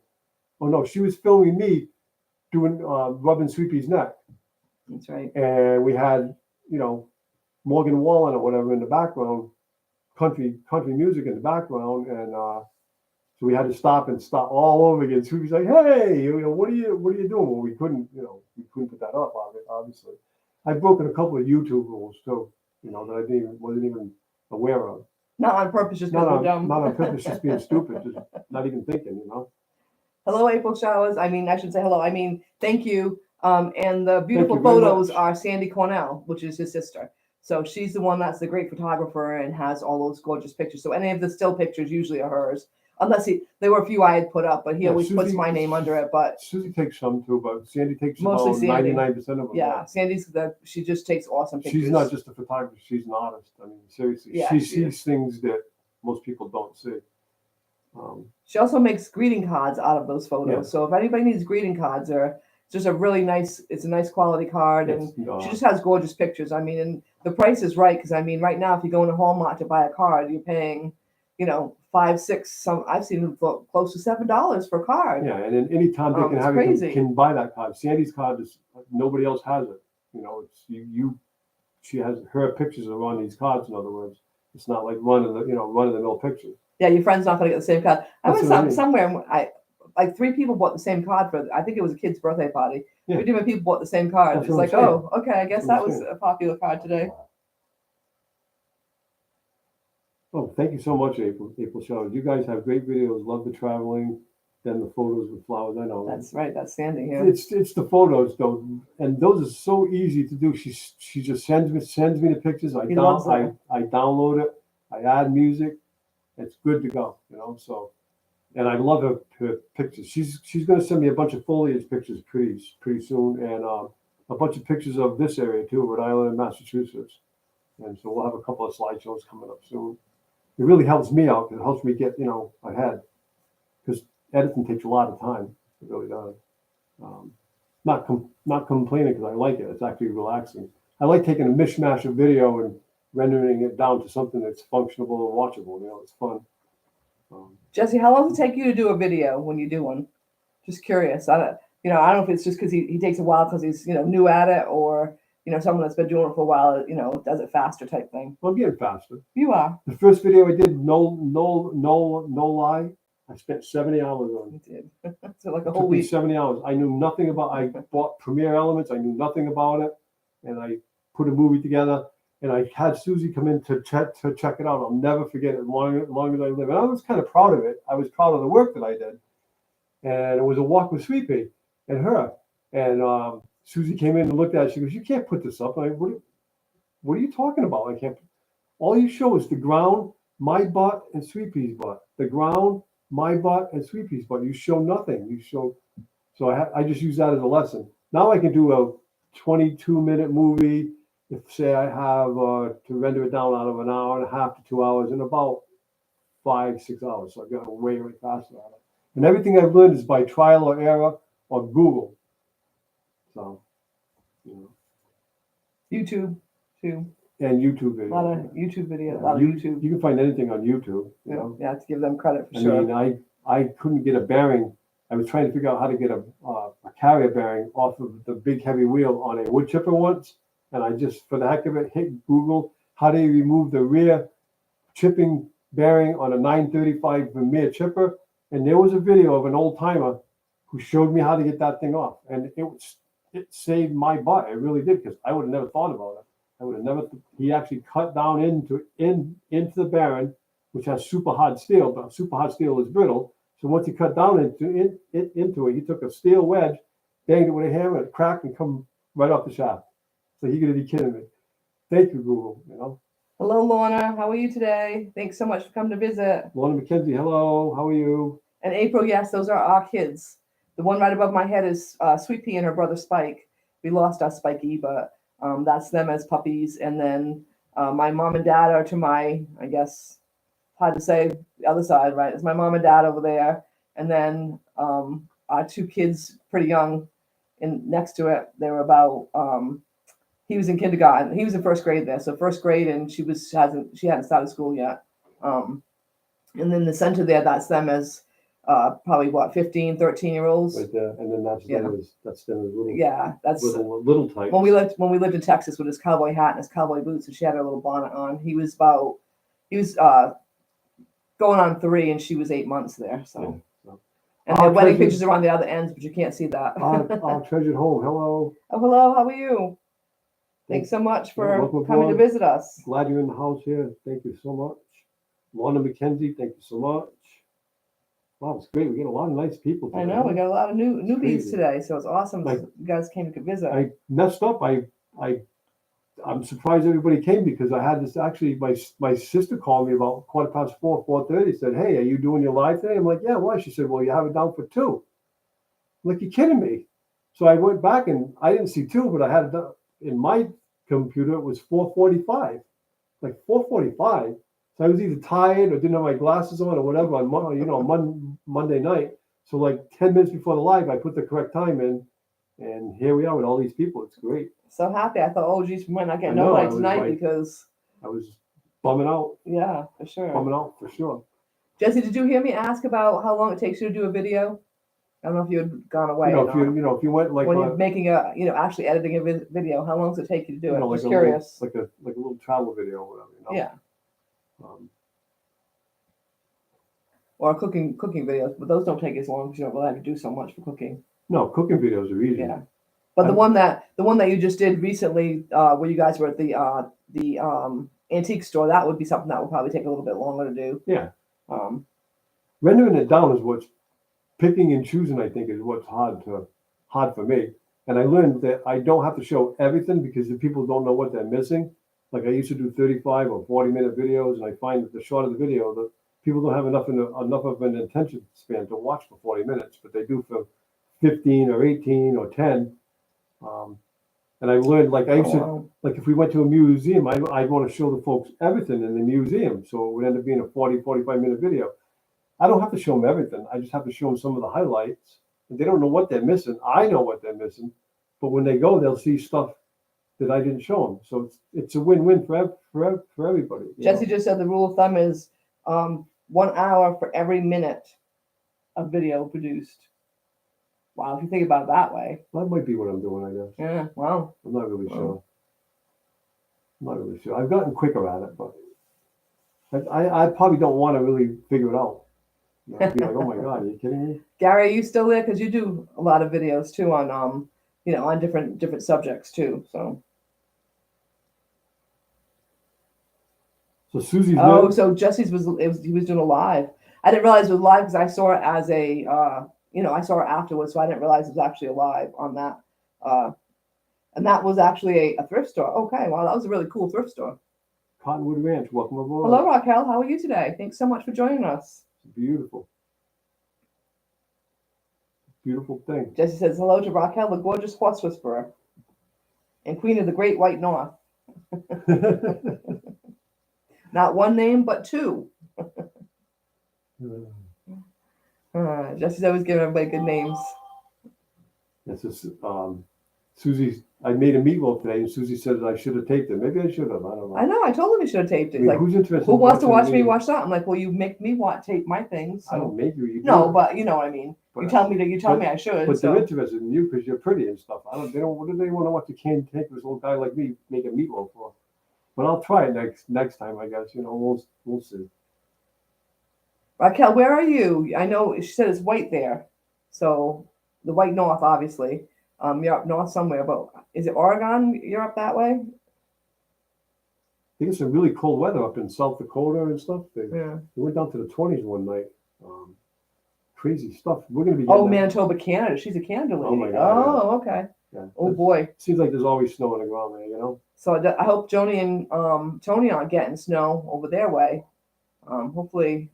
S1: Oh no, she was filming me doing rubbing Sweepy's neck.
S2: That's right.
S1: And we had, Morgan Wallen or whatever in the background, country music in the background, and so we had to stop all over again. Sweepy's like, "Hey, what are you doing?" Well, we couldn't put that up, obviously. I've broken a couple of YouTube rules too, that I wasn't even aware of.
S2: Not on purpose, just because we're dumb.
S1: Not on purpose, just being stupid, just not even thinking,
S2: Hello, April Showers. I should say hello. Thank you. And the beautiful photos are Sandy Cornell, which is his sister. So she's the one that's the great photographer and has all those gorgeous pictures. So any of the still pictures usually are hers. Unless there were a few I had put up, but he always puts my name under it. But
S1: Susie takes some too, but Sandy takes
S2: mostly
S1: about
S2: Sandy.
S1: 99% of them.
S2: Yeah, Sandy's she just takes awesome pictures.
S1: She's not just a photographer; she's an artist. I mean, seriously, she sees things that most people don't see.
S2: She also makes greeting cards out of those photos. Yeah. So if anybody needs greeting cards, it's just a really nice. It's a nice quality card, and she just has gorgeous pictures. And the price is right because right now, if you go in a Walmart to buy a card, you're paying, $5, $6. I've seen them for close to $7 for a card.
S1: Yeah, and then anytime they can have it, can buy that card. Sandy's card is nobody else has it. It's you. She has her pictures are on these cards. In other words, it's not like run of the mill pictures.
S2: Yeah, your friend's not going to get the same card. I went somewhere. Like 3 people bought the same card for. I think it was a kid's birthday party. Yeah. 3 different people bought the same card. It's like, oh, okay, I guess that was a popular card today.
S1: Oh, thank you so much, April Showers. You guys have great videos. Love the traveling, then the photos with flowers. I know.
S2: That's right. That's Sandy here.
S1: It's the photos though, and those are so easy to do. She just sends me the pictures. I download it. I add music. It's good to go. So, and I love her pictures. She's going to send me a bunch of foliage pictures pretty soon, and a bunch of pictures of this area too, Rhode Island and Massachusetts. And so we'll have a couple of slideshows coming up soon. It really helps me out. It helps me get ahead because editing takes a lot of time. It really does. Not complaining because I like it. It's actually relaxing. I like taking a mishmash of video and rendering it down to something that's functionable and watchable. It's fun.
S2: Jesse, how long does it take you to do a video when you do one? Just curious. I don't know if it's just because he takes a while because he's new at it, or someone that's been doing it for a while does it faster type thing.
S1: I'm getting faster.
S2: You are.
S1: The first video I did, no lie, I spent 70 hours on it.
S2: You did. So like a
S1: It
S2: whole
S1: took me
S2: week.
S1: 70 hours. I knew nothing about. I bought Premiere Elements. I knew nothing about it, and I put a movie together. And I had Susie come in to check it out. I'll never forget it as long as I live. And I was kind of proud of it. I was proud of the work that I did. And it was a walk with Sweet Pea and her. And Susie came in and looked at it. She goes, "You can't put this up." I'm like, what are you talking about? I can't. All you show is the ground, my butt, and Sweet Pea's butt. The ground, my butt, and Sweet Pea's butt. You show nothing. You show. So I just use that as a lesson. Now I can do a 22-minute movie. If say I have to render it down out of an hour and a half to 2 hours in about 5-6 hours. So I've got way faster on it. And everything I've learned is by trial or error or Google. So,
S2: YouTube too.
S1: And YouTube videos.
S2: A lot of YouTube videos. A lot of YouTube.
S1: You can find anything on YouTube.
S2: Yeah, to give them credit for
S1: I
S2: sure.
S1: mean, I couldn't get a bearing. I was trying to figure out how to get a carrier bearing off of the big heavy wheel on a wood chipper once. And I just, for the heck of it, hit Google, how do you remove the rear chipping bearing on a 935 Vermeer chipper? And there was a video of an old timer who showed me how to get that thing off. And it saved my butt. It really did, because I would have never thought about it. I would have never, he actually cut down into the bearing, which has super hard steel, but super hard steel is brittle. So once he cut down into it, he took a steel wedge, banged it with a hammer, it cracked and come right off the shaft. So he could be kidding me. Thank you, Google.
S2: Hello, Lorna. How are you today? Thanks so much for coming to visit.
S1: Lorna McKenzie, hello. How are you?
S2: And April, yes, those are our kids. The one right above my head is Sweet Pea and her brother Spike. We lost our Spiky, but that's them as puppies. And then my mom and dad are to my, I guess, hard to say, the other side, right? It's my mom and dad over there. And then our two kids, pretty young, next to it. They were about. He was in kindergarten. He was in first grade there. So first grade, and she hadn't started school yet. And then the center there, that's them as probably 15, 13-year-olds.
S1: Right there. And then that's them as little.
S2: Yeah, that's
S1: little types.
S2: When we lived in Texas with his cowboy hat and his cowboy boots, and she had her little bonnet on. He was going on 3, and she was 8 months there. So. Yeah. And their wedding pictures are on the other ends, but you can't see that.
S1: Our treasured home. Hello.
S2: Oh, hello. How are you? Thanks so much for coming to visit us.
S1: Glad you're in the house here. Thank you so much. Lorna McKenzie, thank you so much. Wow, it's great. We get a lot of nice people today.
S2: I know. We got a lot of newbies today, so it's awesome. You guys came to visit.
S1: I messed up. I'm surprised everybody came, because I had this, actually, my sister called me about 4:30, said, "Hey, are you doing your live today?" I'm like, "Yeah, why?" She said, "Well, you have it down for 2. I'm like, "You're kidding me." So I went back and I didn't see 2, but I had it done. In my computer, it was 4:45, like 4:45. So I was either tired or didn't have my glasses on or whatever on Monday night. So like 10 minutes before the live, I put the correct time in, and here we are with all these people. It's great.
S2: So happy. I thought, oh geez, we might not get nobody tonight, because
S1: I was bumming out.
S2: Yeah, for sure.
S1: Bumming out for sure.
S2: Jesse, did you hear me ask about how long it takes you to do a video? I don't know if you had gone away.
S1: If you went like
S2: when you're making actually editing a video, how long does it take you to do it?
S1: Like
S2: just curious.
S1: Like a little travel video or whatever.
S2: Yeah. Or cooking videos, but those don't take as long because you don't really have to do so much for cooking.
S1: No, cooking videos are easy.
S2: Yeah. But the one that you just did recently, where you guys were at the antique store, that would be something that would probably take a little bit longer to do.
S1: Yeah. Rendering it down is what's picking and choosing, I think, is what's hard for me. And I learned that I don't have to show everything, because the people don't know what they're missing. Like I used to do 35 or 40-minute videos, and I find that the shorter the video, the people don't have enough of an attention span to watch for 40 minutes, but they do for 15 or 18 or 10. And I learned, like I used to, like if we went to a museum, I'd want to show the folks everything in the museum. So it would end up being a 45-minute video. I don't have to show them everything. I just have to show them some of the highlights. And they don't know what they're missing. I know what they're missing. But when they go, they'll see stuff that I didn't show them. So it's a win-win for everybody.
S2: Jesse just said the rule of thumb is 1 hour for every minute of video produced. Wow, if you think about it that way.
S1: That might be what I'm doing, I guess.
S2: Yeah, wow.
S1: I'm not really sure. I'm not really sure. I've gotten quicker at it, but I probably don't want to really figure it out. You know, I'd be like, oh my God, are you kidding me?
S2: Gary, are you still there? Because you do a lot of videos too on on different subjects too. So
S1: Susie's
S2: oh,
S1: there?
S2: so Jesse's he was doing a live. I didn't realize it was live because I saw it as a I saw it afterwards, so I didn't realize it was actually a live on that. And that was actually a thrift store. Okay, wow, that was a really cool thrift store.
S1: Cottonwood Ranch, welcome aboard.
S2: Hello, Raquel. How are you today? Thanks so much for joining us.
S1: It's beautiful. Beautiful thing.
S2: Jesse says hello to Raquel, the gorgeous horse whisperer and queen of the Great White North. Not one name, but two. Jesse's always giving everybody good names.
S1: This is Susie's. I made a meatloaf today, and Susie said I should have taped it. Maybe I should have. I don't know.
S2: I know. I told him he should have taped it.
S1: I mean,
S2: Like,
S1: who's interested?
S2: who wants to watch me watch that? I'm like, well, you make me tape my things. So.
S1: I don't make you. You
S2: no,
S1: do.
S2: but you know what I mean.
S1: But,
S2: you tell me I should.
S1: But
S2: so.
S1: they're interested in you because you're pretty and stuff. What do they want to watch a can take this old guy like me make a meatloaf for? But I'll try it next time. I guess we'll see.
S2: Raquel, where are you? I know she said it's white there, so the white north, obviously. You're up north somewhere, but is it Oregon? You're up that way?
S1: I think it's some really cold weather up in South Dakota and stuff. They went down to the 20s one night. Crazy stuff. We're gonna be.
S2: Manitoba, Canada. She's a Canada lady.
S1: Oh my God.
S2: Oh, okay.
S1: Yeah.
S2: Oh boy.
S1: Seems like there's always snow on the ground there, you know.
S2: So I hope Joni and Tony aren't getting snow over their way. Hopefully,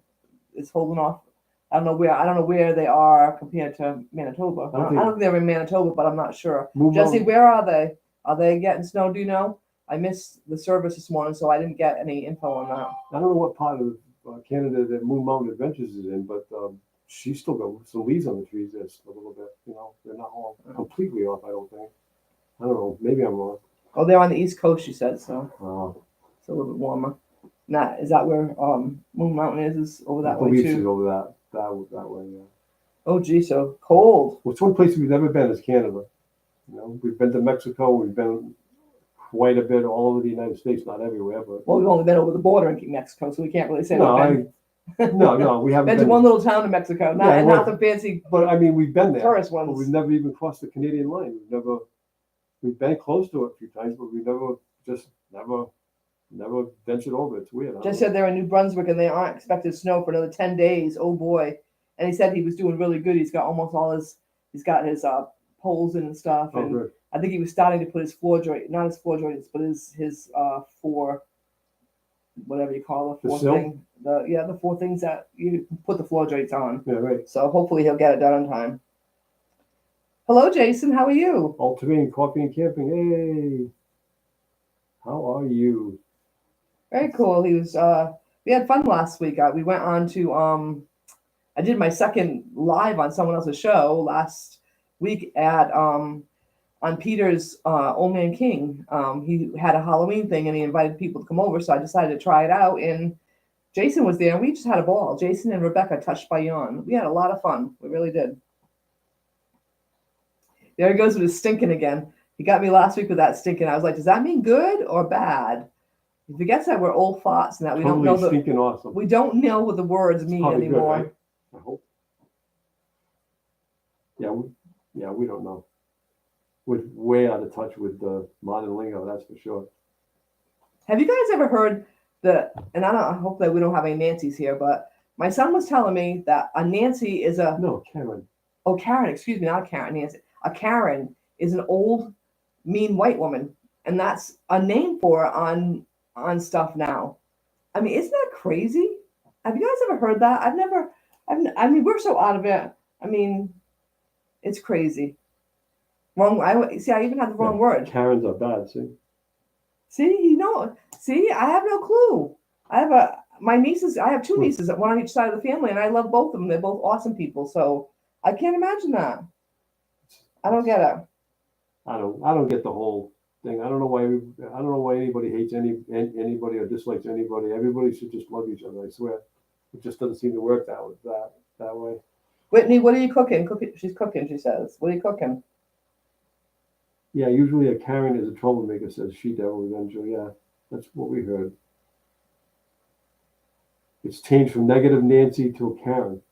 S2: it's holding off. I don't know where they are compared to Manitoba. I don't think they're in Manitoba, but I'm not sure. Jesse, where are they? Are they getting snow? Do you know? I missed the service this morning, so I didn't get any info on that.
S1: I don't know what part of Canada that Moon Mountain Adventures is in, but she's still got some leaves on the trees. There's a little bit, you know, they're not all completely off. I don't think. I don't know. Maybe I'm wrong.
S2: Oh, they're on the East Coast, she said. So it's a little bit warmer. Is that where Moon Mountain is over that way too?
S1: Is over that way. Yeah.
S2: Oh, gee, so cold.
S1: Well, it's one place we've never been is Canada. You know, we've been to Mexico. We've been quite a bit all over the United States, not everywhere, but.
S2: Well, we've only been over the border in Mexico, so we can't really say
S1: No, we haven't
S2: been to one little town in Mexico, not the fancy.
S1: But I mean, we've been there.
S2: Tourist ones.
S1: But we've never even crossed the Canadian line. We've been close to it a few times, but we never ventured over. It's weird.
S2: Just said they're in New Brunswick and they aren't expected snow for another 10 days. Oh boy. And he said he was doing really good. He's got he's got his poles and stuff. And good. I think he was starting to put his not his floor joints, but his four, whatever you call the four thing. The four things that you put the floor joints on.
S1: Yeah, right.
S2: So hopefully he'll get it done on time. Hello, Jason. How are you?
S1: All terrain, coffee and camping. Hey, how are you?
S2: Very cool. He was. We had fun last week. We went on to. I did my second live on someone else's show last week at on Peter's Old Man King. He had a Halloween thing and he invited people to come over, so I decided to try it out. And Jason was there, and we just had a ball. Jason and Rebecca, touched by yawn. We had a lot of fun. We really did. There he goes with his stinking again. He got me last week with that stinking. I was like, does that mean good or bad? He forgets that we're old farts and that we don't know
S1: awesome.
S2: We don't know what the words mean anymore.
S1: Good, right? I hope. Yeah, we don't know. We're way out of touch with the modern lingo, that's for sure.
S2: Have you guys ever heard and I hope that we don't have any Nancy's here, but my son was telling me that a Nancy is
S1: Karen.
S2: Oh, Karen, excuse me, not a Karen, Nancy. A Karen is an old, mean white woman, and that's a name for her on stuff now. I mean, isn't that crazy? Have you guys ever heard that? I mean, we're so out of it. I mean, it's crazy. Wrong. I even had the wrong word.
S1: Karens are bad.
S2: See, I have no clue. I have two nieces, one on each side of the family, and I love both of them. They're both awesome people. So I can't imagine that. I don't get it.
S1: I don't get the whole thing. I don't know why anybody hates anybody or dislikes anybody. Everybody should just love each other. I swear. It just doesn't seem to work that way.
S2: Whitney, what are you cooking? She's cooking, she says. What are you cooking?
S1: Yeah, usually a Karen is a troublemaker, says She Devil Avenger. Yeah, that's what we heard. It's changed from negative Nancy to a Karen.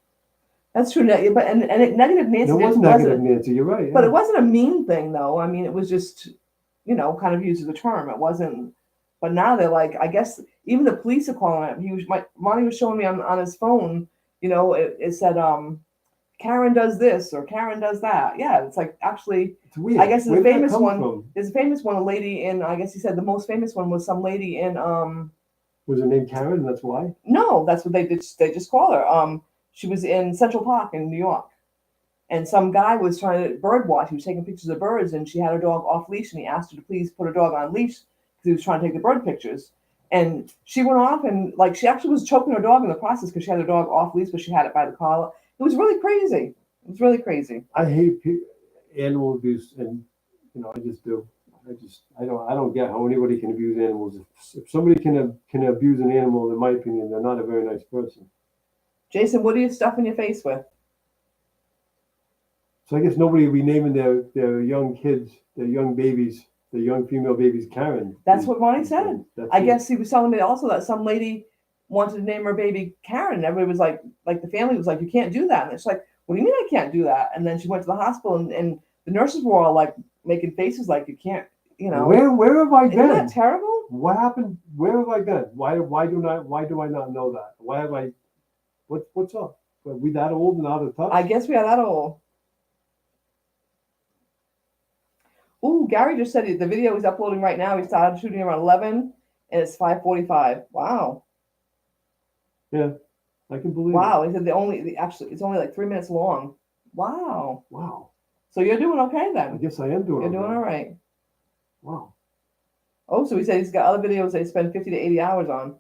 S2: That's true, but negative Nancy.
S1: No, it was negative Nancy. You're right. Yeah.
S2: But it wasn't a mean thing, though. I mean, it was just, kind of used as a term. It wasn't. But now they're like, I guess even the police are calling it. Monty was showing me on his phone. It said, Karen does this or Karen does that. Yeah, it's like actually.
S1: It's weird.
S2: I guess there's a famous one.
S1: From?
S2: There's a famous one. A lady in. I guess he said the most famous one was some lady in.
S1: Was her name Karen? That's why.
S2: No, that's what they did. They just call her. She was in Central Park in New York, and some guy was trying to bird watch. He was taking pictures of birds, and she had her dog off leash, and he asked her to please put her dog on leash because he was trying to take the bird pictures. And she went off and she actually was choking her dog in the process because she had her dog off leash, but she had it by the collar. It was really crazy. It was really crazy.
S1: I hate animal abuse, and I just do. I don't get how anybody can abuse animals. If somebody can abuse an animal, in my opinion, they're not a very nice person.
S2: Jason, what are you stuffing your face with?
S1: So I guess nobody will be naming their young kids, their young babies, their young female babies Karen.
S2: That's what Ronnie said. I guess he was telling me also that some lady wanted to name her baby Karen. Everybody was like the family was like, you can't do that. And it's like, what do you mean I can't do that? And then she went to the hospital and the nurses were all like making faces like you can't,
S1: Where have I been?
S2: Isn't that terrible?
S1: What happened? Where have I been? Why do I not know that? Why have I? What's up? Are we that old and out of touch?
S2: I guess we are that old. Ooh, Gary just said the video he's uploading right now. He started shooting around 11, and it's 5:45. Wow.
S1: Yeah, I can believe.
S2: Wow, he said it's only like 3 minutes long. Wow.
S1: Wow.
S2: So you're doing okay then?
S1: I guess I am doing.
S2: You're doing all right.
S1: Wow.
S2: Oh, so he said he's got other videos they spend 50 to 80 hours on.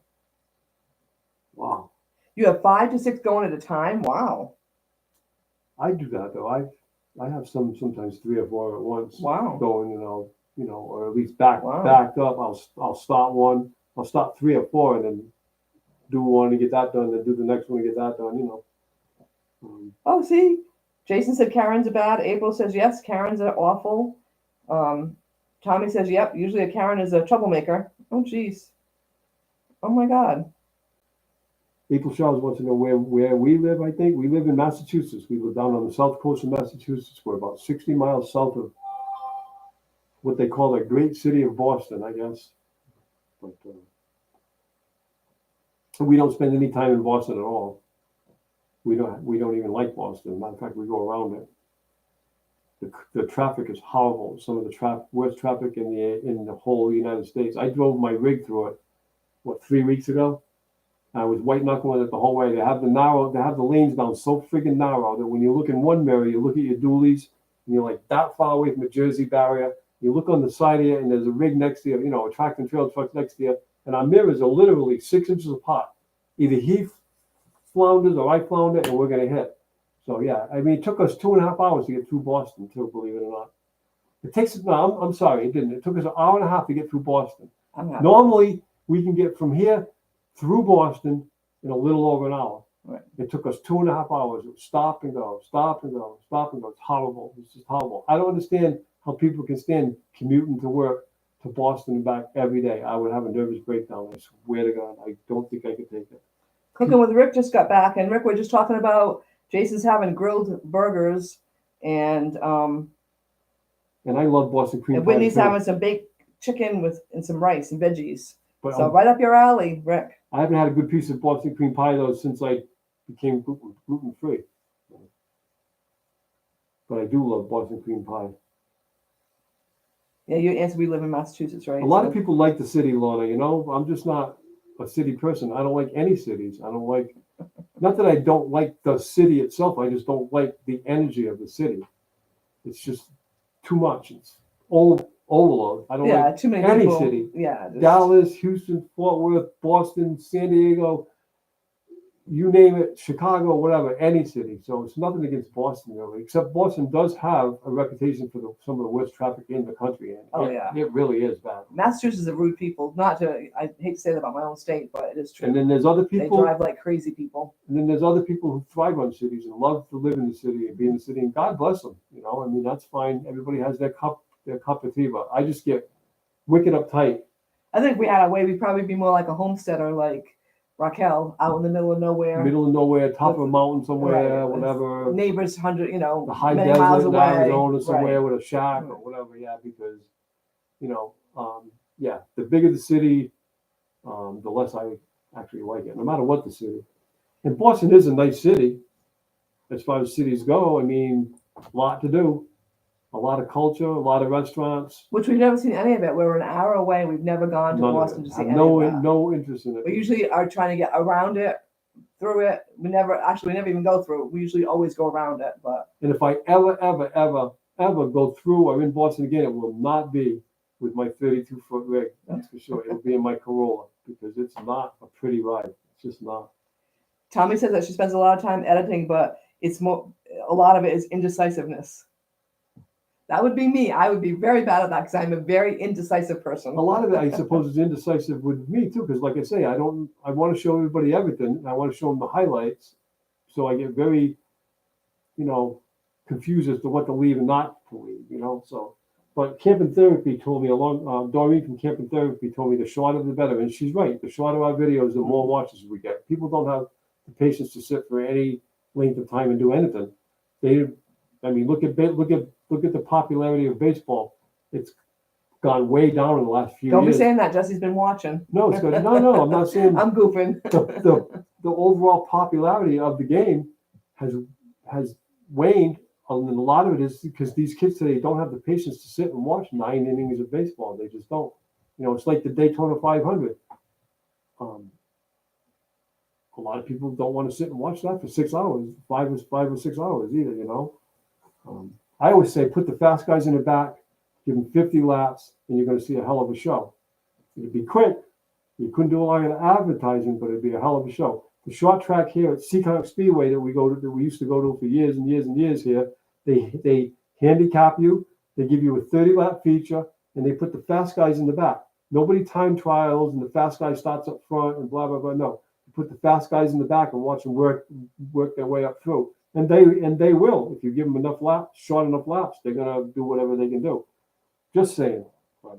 S1: Wow.
S2: You have 5 to 6 going at a time. Wow.
S1: I do that though. I have sometimes 3 or 4 at once.
S2: Wow.
S1: Going, or at least backed up. I'll start one. I'll start 3 or 4 and then do one to get that done. Then do the next one to get that done.
S2: Oh, see, Jason said Karens are bad. April says yes, Karens are awful. Tommy says yep. Usually a Karen is a troublemaker. Oh, geez. Oh my God.
S1: April Charles wants to know where we live. I think we live in Massachusetts. We live down on the south coast of Massachusetts. We're about 60 miles south of what they call the great city of Boston, I guess. But we don't spend any time in Boston at all. We don't even like Boston. Matter of fact, we go around it. The traffic is horrible. Some of the worst traffic in the whole United States. I drove my rig through it, 3 weeks ago. I was white knuckling it the whole way. They have the lanes down so friggin' narrow that when you look in one mirror, you look at your dualies, and you're like that far away from the Jersey barrier. You look on the side of you, and there's a rig next to you, a tractor and trailer truck next to you, and our mirrors are literally 6 inches apart. Either he flounders or I flounder, and we're gonna hit. So yeah, I mean, it took us 2.5 hours to get through Boston, too, believe it or not. It takes us. No, I'm sorry, it didn't. It took us an hour and a half to get through Boston. Normally, we can get from here through Boston in a little over an hour.
S2: Right.
S1: It took us 2.5 hours. It was stop and go, stop and go, stop and go. It's horrible. It's just horrible. I don't understand how people can stand commuting to work to Boston and back every day. I would have a nervous breakdown. I swear to God, I don't think I could take it.
S2: Cooking with Rick just got back, and Rick, we're just talking about Jason's having grilled burgers, and
S1: I love Boston cream pie.
S2: And Whitney's having some baked chicken and some rice and veggies. So right up your alley, Rick.
S1: I haven't had a good piece of Boston cream pie though since I became gluten free. But I do love Boston cream pie.
S2: Yeah, you answer. We live in Massachusetts, right?
S1: A lot of people like the city, Lorna. I'm just not a city person. I don't like any cities. I don't like. Not that I don't like the city itself. I just don't like the energy of the city. It's just too much. It's overload. I don't like
S2: too many
S1: any
S2: people,
S1: city.
S2: Yeah,
S1: Dallas, Houston, Fort Worth, Boston, San Diego. you name it, Chicago, whatever, any city. So it's nothing against Boston really, except Boston does have a reputation for some of the worst traffic in the country, and it really is bad.
S2: Massachusetts are rude people. Not to, I hate to say that about my own state, but it is true.
S1: And then there's other people.
S2: They drive like crazy people.
S1: And then there's other people who thrive on cities and love to live in the city and be in the city, and God bless them. I mean, that's fine. Everybody has their cup of tea, but I just get wicked uptight.
S2: I think if we had our way, we'd probably be more like a homesteader, like Raquel, out in the middle of nowhere.
S1: Top of a mountain somewhere, whatever.
S2: Neighbors,
S1: the high
S2: many
S1: desert
S2: miles
S1: in
S2: away.
S1: Arizona somewhere with a shack or whatever. Yeah, because the bigger the city, the less I actually like it, no matter what the city. And Boston is a nice city, as far as cities go. I mean, a lot to do, a lot of culture, a lot of restaurants.
S2: Which we've never seen any of it. We're an hour away. We've never gone to Boston to see any of that.
S1: No interest in it.
S2: We usually are trying to get around it, through it. We never even go through it. We usually always go around it.
S1: And if I ever go through or in Boston again, it will not be with my 32-foot rig. That's for sure. It'll be in my Corolla, because it's not a pretty ride. It's just not.
S2: Tommy says that she spends a lot of time editing, but a lot of it is indecisiveness. That would be me. I would be very bad at that because I'm a very indecisive person.
S1: A lot of it, I suppose, is indecisive with me too, because like I say, I want to show everybody everything. I want to show them the highlights, so I get very, confused as to what to leave and not to leave. So, but Camping Therapy told me Doreen from Camping Therapy told me the shorter the better, and she's right. The shorter our videos, the more watches we get. People don't have the patience to sit for any length of time and do anything. Look at the popularity of baseball. It's gone way down in the last few years.
S2: Don't be saying that. Jesse's been watching.
S1: No, it's good. No, I'm not saying.
S2: I'm goofing.
S1: The overall popularity of the game has waned, and a lot of it is because these kids today don't have the patience to sit and watch 9 innings of baseball. They just don't. It's like the Daytona 500. A lot of people don't want to sit and watch that for 6 hours, 5 or 6 hours either. I always say put the fast guys in the back, give them 50 laps, and you're going to see a hell of a show. It'd be quick. You couldn't do a lot of advertising, but it'd be a hell of a show. The short track here at Seekonk Speedway that we used to go to for years and years and years here, they handicap you, they give you a 30-lap feature, and they put the fast guys in the back. Nobody time trials and the fast guy starts up front and blah, blah, blah. No, you put the fast guys in the back and watch them work their way up through. And they will. If you give them enough laps, short enough laps, they're going to do whatever they can do. Just saying. But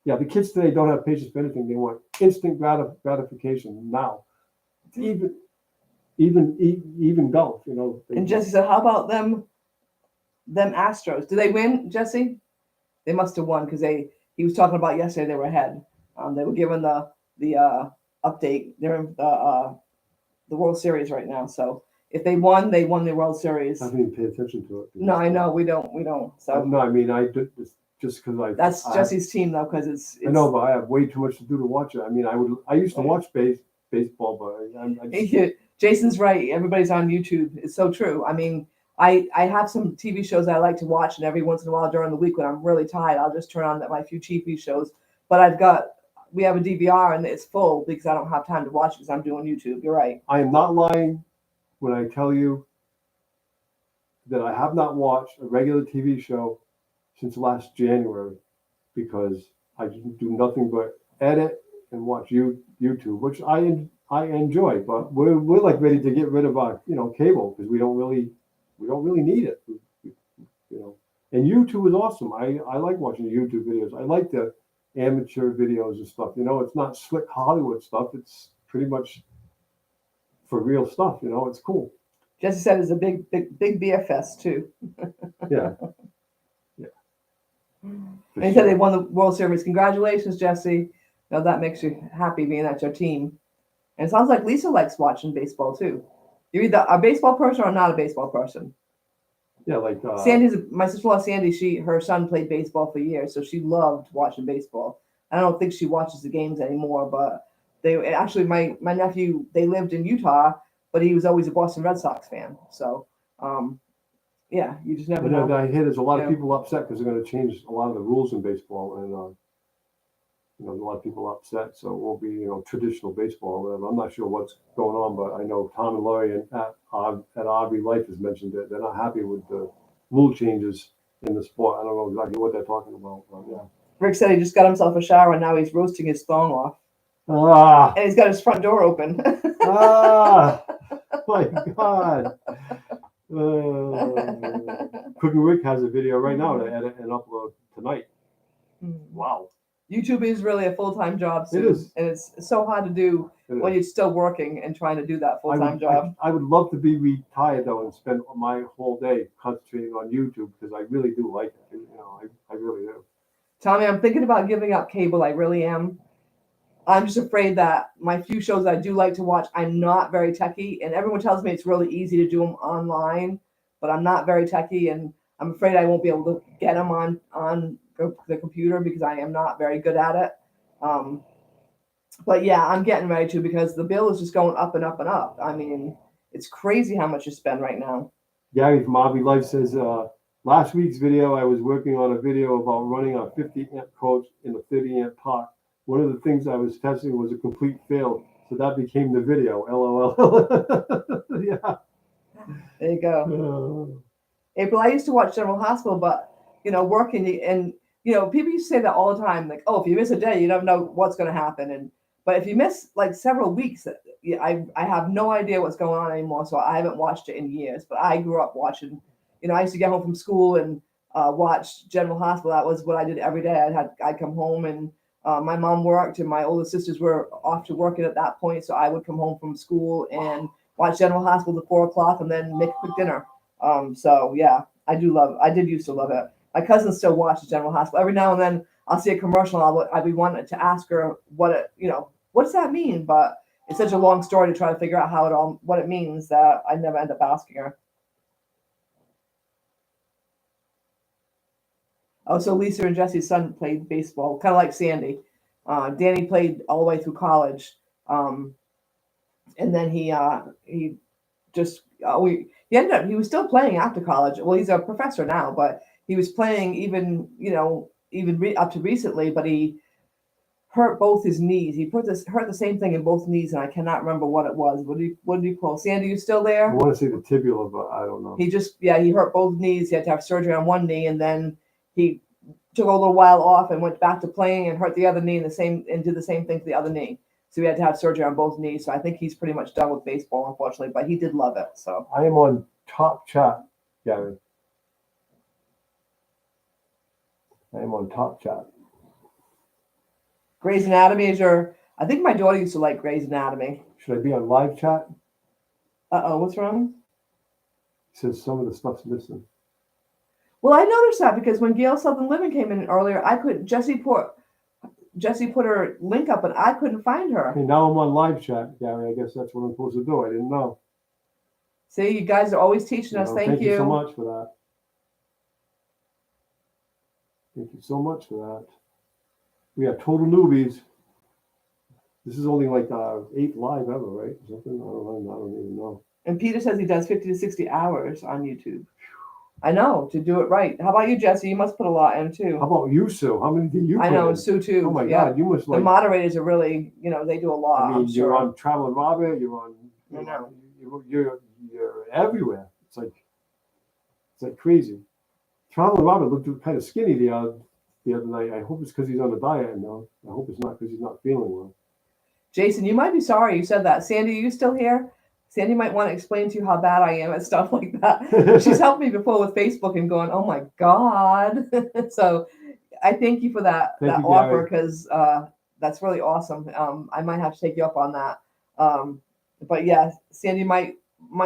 S1: the kids today don't have patience for anything. They want instant gratification now. Even golf,
S2: And Jesse said, "How about them Astros? Do they win, Jesse? They must have won because he was talking about yesterday. They were ahead. They were given the update. They're in the World Series right now. So if they won the World Series.
S1: I haven't even paid attention to it.
S2: No, I know we don't. So
S1: no, I mean I did just because
S2: that's Jesse's team though, because it's.
S1: I know, but I have way too much to do to watch it. I mean, I used to watch baseball, but I just,
S2: Jason's right. Everybody's on YouTube. It's so true. I mean, I have some TV shows I like to watch, and every once in a while during the week when I'm really tired, I'll just turn on my few TV shows. But we have a DVR and it's full because I don't have time to watch it because I'm doing YouTube. You're right.
S1: I am not lying when I tell you that I have not watched a regular TV show since last January because I do nothing but edit and watch YouTube, which I enjoy. But we're like ready to get rid of our cable because we don't really need it. And YouTube is awesome. I like watching the YouTube videos. I like the amateur videos and stuff. It's not slick Hollywood stuff. It's pretty much for real stuff. It's cool.
S2: Jesse said it's a big beer fest too.
S1: Yeah.
S2: And he said they won the World Series. Congratulations, Jesse. That makes you happy being at your team. And it sounds like Lisa likes watching baseball too. You're either a baseball person or not a baseball person.
S1: Yeah, like
S2: my sister-in-law Sandy. Her son played baseball for years, so she loved watching baseball. I don't think she watches the games anymore, but my nephew, they lived in Utah, but he was always a Boston Red Sox fan. So, you just never know.
S1: I hear there's a lot of people upset because they're going to change a lot of the rules in baseball, and a lot of people upset. So it won't be, traditional baseball or whatever. I'm not sure what's going on, but I know Tom and Laurie at RB Life has mentioned it. They're not happy with the rule changes in the sport. I don't know exactly what they're talking about, but yeah.
S2: Rick said he just got himself a shower and now he's roasting his thong off.
S1: Ah,
S2: And he's got his front door open.
S1: ah, my God. Cooking Rick has a video right now to edit and upload tonight. Wow.
S2: YouTube is really a full-time job, Sue.
S1: It is.
S2: And it's so hard to do when you're still working and trying to do that full-time job.
S1: I would love to be retired, though, and spend my whole day concentrating on YouTube because I really do like it. I really do.
S2: Tommy, I'm thinking about giving up cable. I really am. I'm just afraid that my few shows I do like to watch, I'm not very techie, and everyone tells me it's really easy to do them online, but I'm not very techie, and I'm afraid I won't be able to get them on the computer because I am not very good at it. But yeah, I'm getting ready to because the bill is just going up and up and up. I mean, it's crazy how much you spend right now.
S1: Gary from Hobby Life says, last week's video, I was working on a video about running a 50 amp coach in a 30 amp pot. One of the things I was testing was a complete fail. So that became the video. LOL. Yeah.
S2: There you go. April, I used to watch General Hospital, but, working and, people used to say that all the time, like, oh, if you miss a day, you don't know what's going to happen. But if you miss like several weeks, I have no idea what's going on anymore. So I haven't watched it in years, but I grew up watching, I used to get home from school and watch General Hospital. That was what I did every day. I'd come home and my mom worked and my older sisters were off to working at that point. So I would come home from school and watch General Hospital at 4 o'clock and then make a quick dinner. So yeah, I did used to love it. My cousin still watches General Hospital. Every now and then I'll see a commercial. I'd be wanting to ask her what does that mean? But it's such a long story to try to figure out what it means that I never end up asking her. Oh, so Lisa and Jesse's son played baseball, kind of like Sandy. Danny played all the way through college, and then he ended up, he was still playing after college. Well, he's a professor now, but he was playing even up to recently. But he hurt both his knees. He hurt the same thing in both knees, and I cannot remember what it was. What did he pull? Sandy, you still there?
S1: I want to say the tibia, but I don't know.
S2: He hurt both knees. He had to have surgery on one knee, and then he took a little while off and went back to playing and hurt the other knee and did the same thing to the other knee. So he had to have surgery on both knees. So I think he's pretty much done with baseball, unfortunately, but he did love it. So
S1: I am on Top Chat, Gary. I am on Top Chat.
S2: Grey's Anatomy I think my daughter used to like Grey's Anatomy.
S1: Should I be on live chat?
S2: What's wrong?
S1: It says some of the stuff's missing.
S2: Well, I noticed that because when Gail Southern Living came in earlier, Jesse put her link up, and I couldn't find her.
S1: Okay, now I'm on live chat, Gary. I guess that's what I'm supposed to do. I didn't know.
S2: See, you guys are always teaching us. Thank you
S1: so much for that. Thank you so much for that. We are total newbies. This is only like 8th live ever, right? Something I don't even know.
S2: And Peter says he does 50 to 60 hours on YouTube. I know, to do it right. How about you, Jesse? You must put a lot in too.
S1: How about you, Sue? How many did you put
S2: I know,
S1: in?
S2: Sue too.
S1: Oh my God, you must
S2: the moderators are really, they do a lot.
S1: I mean, you're on Traveling Robert. You're on. You're everywhere. It's like crazy. Traveling Robert looked kind of skinny the other night. I hope it's because he's on a diet. No, I hope it's not because he's not feeling well. Jason,
S2: you might be sorry you said that. Sandy, are you still here? Sandy might want to explain to you how bad I am at stuff like that. She's helped me before with Facebook and going, oh my God. So I thank you for that offer because that's really awesome. I might have to take you up on that. But yeah, Sandy might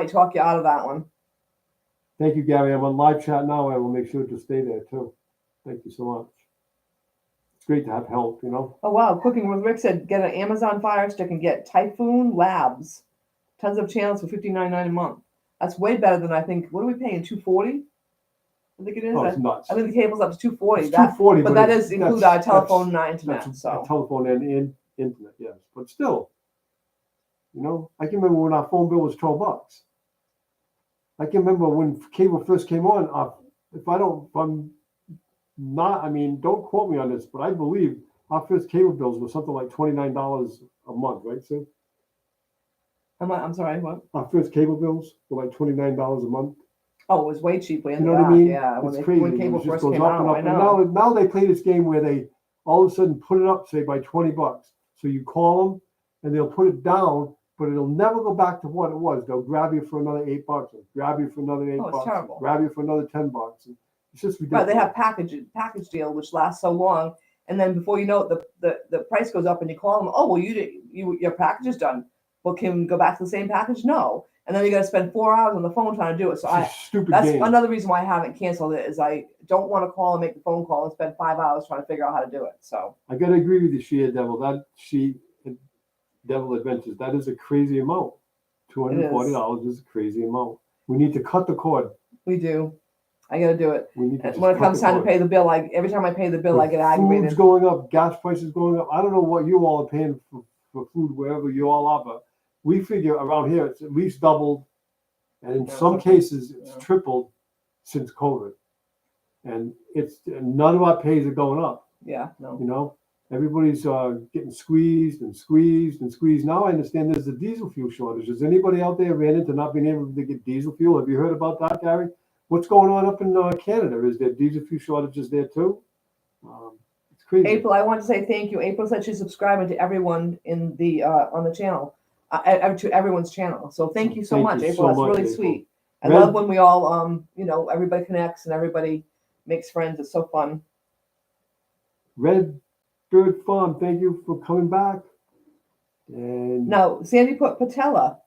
S2: talk you out of that one.
S1: Thank you, Gary. I'm on live chat now. I will make sure to stay there too. Thank you so much. It's great to have help, Oh,
S2: wow. Cooking with Rick said, get an Amazon Fire Stick and get Typhoon Labs. Tons of channels for $59.99 a month. That's way better than I think. What are we paying? $240? I think it is.
S1: Oh, it's nuts.
S2: I think the cable's up to $240.
S1: It's $240,
S2: but that does include our telephone and internet.
S1: Telephone and internet, yes. But still, I can remember when our phone bill was $12. I can remember when cable first came on. Don't quote me on this, but I believe Our first cable bills were something like $29 a month, right, Sue?
S2: I'm sorry, what?
S1: Our first cable bills were like $29 a month.
S2: Oh, it was way cheaper in
S1: You
S2: the
S1: know what I
S2: back.
S1: mean?
S2: Yeah,
S1: It's crazy.
S2: when cable
S1: It just
S2: first
S1: goes
S2: came
S1: up and
S2: out.
S1: up.
S2: I
S1: And
S2: know.
S1: now they play this game where they all of a sudden put it up, say, by $20. So you call them and they'll put it down, but it'll never go back to what it was. They'll grab you for another $8, and grab you for another $8,
S2: it's terrible.
S1: grab you for another $10. And it's just ridiculous.
S2: Right, they have package deal which lasts so long, and then before you know it, the price goes up, and you call them. Oh well, your package is done. Well, can we go back to the same package? No, and then you got to spend 4 hours on the phone trying to do it. So
S1: It's a stupid
S2: that's
S1: game.
S2: another reason why I haven't canceled it. Is I don't want to call and make the phone call and spend 5 hours trying to figure out how to do it. So
S1: I gotta agree with you, Devil Adventures. That is a crazy amount. $240 is a crazy amount. We need to cut the cord.
S2: we do. I got to do it.
S1: We need to just
S2: When it
S1: cut
S2: comes
S1: the
S2: time to
S1: cord.
S2: pay the bill, every time I pay the bill, I get
S1: Food's
S2: aggravated.
S1: going up, gas prices going up. I don't know what you all are paying for food wherever you all are, but we figure around here it's at least doubled, and in
S2: Yeah,
S1: some
S2: something.
S1: cases it's tripled since COVID. And none of our pays are going up.
S2: Yeah, no.
S1: You know, everybody's getting squeezed and squeezed and squeezed. Now I understand there's a diesel fuel shortage. Has anybody out there ran into not being able to get diesel fuel? Have you heard about that, Gary? What's going on up in Canada? Is there diesel fuel shortages there too? It's crazy.
S2: April, I want to say thank you. April said she's subscribing to everyone in the on the channel, to everyone's channel. So thank you so
S1: Thank
S2: much,
S1: you
S2: April.
S1: so
S2: That's
S1: much,
S2: really
S1: April.
S2: sweet. I
S1: Red-
S2: love when we all everybody connects and everybody makes friends. It's so fun.
S1: Red Bird Farm, thank you for coming back. And
S2: Now, Sandy put Patella.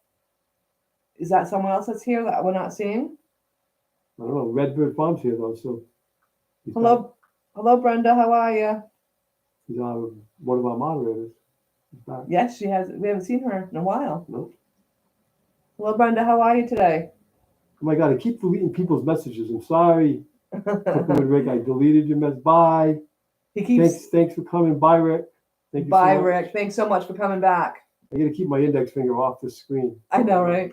S2: Is that someone else that's here that we're not seeing?
S1: I don't know, Red Bird Farm's here though, so he's
S2: Hello, Brenda. How are you?
S1: He's one of our moderators. He's back.
S2: Yes, she has. We haven't seen her in a while.
S1: Nope.
S2: Hello, Brenda. How are you today?
S1: Oh my God, I keep deleting people's messages. I'm sorry. Rick, I deleted your message. Bye.
S2: He keeps.
S1: Thanks for coming. Bye, Rick. Thank you.
S2: Bye,
S1: so much.
S2: Rick. Thanks so much for coming back.
S1: I got to keep my index finger off the screen.
S2: I know, right?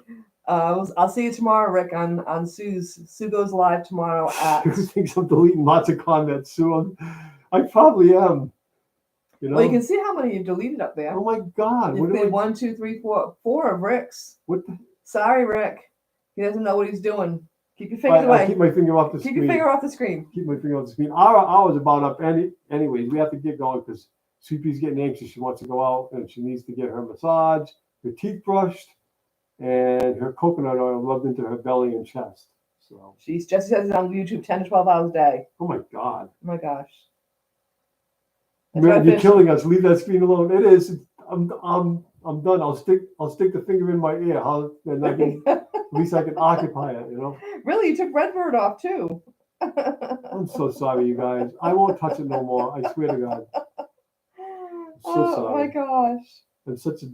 S2: I'll see you tomorrow, Rick, on Sue's. Sue goes live tomorrow at.
S1: Sue thinks I'm deleting lots of comments, Sue. I probably am. You know?
S2: Well, you can see how many you've deleted up there.
S1: Oh my God!
S2: You've been 1, 2, 3, 4 of Rick's.
S1: What the?
S2: Sorry, Rick. He doesn't know what he's doing. Keep your fingers away.
S1: I keep my finger off the
S2: Keep
S1: screen.
S2: your finger off the screen.
S1: Keep my finger off the screen. Our hour's about up. Anyways, we have to get going because CP's getting anxious. She wants to go out and she needs to get her massage, her teeth brushed, and her coconut oil rubbed into her belly and chest. So
S2: Jesse says it's on YouTube 10 to 12 hours a day.
S1: oh my God.
S2: Oh my gosh.
S1: You're killing us. Leave that screen alone. It is. I'm done. I'll stick the finger in my ear. And I can, at least I can occupy it. You know.
S2: Really, you took Redbird off too.
S1: I'm so sorry, you guys. I won't touch it no more. I swear to God. I'm so sorry.
S2: Oh my gosh.
S1: I'm such a.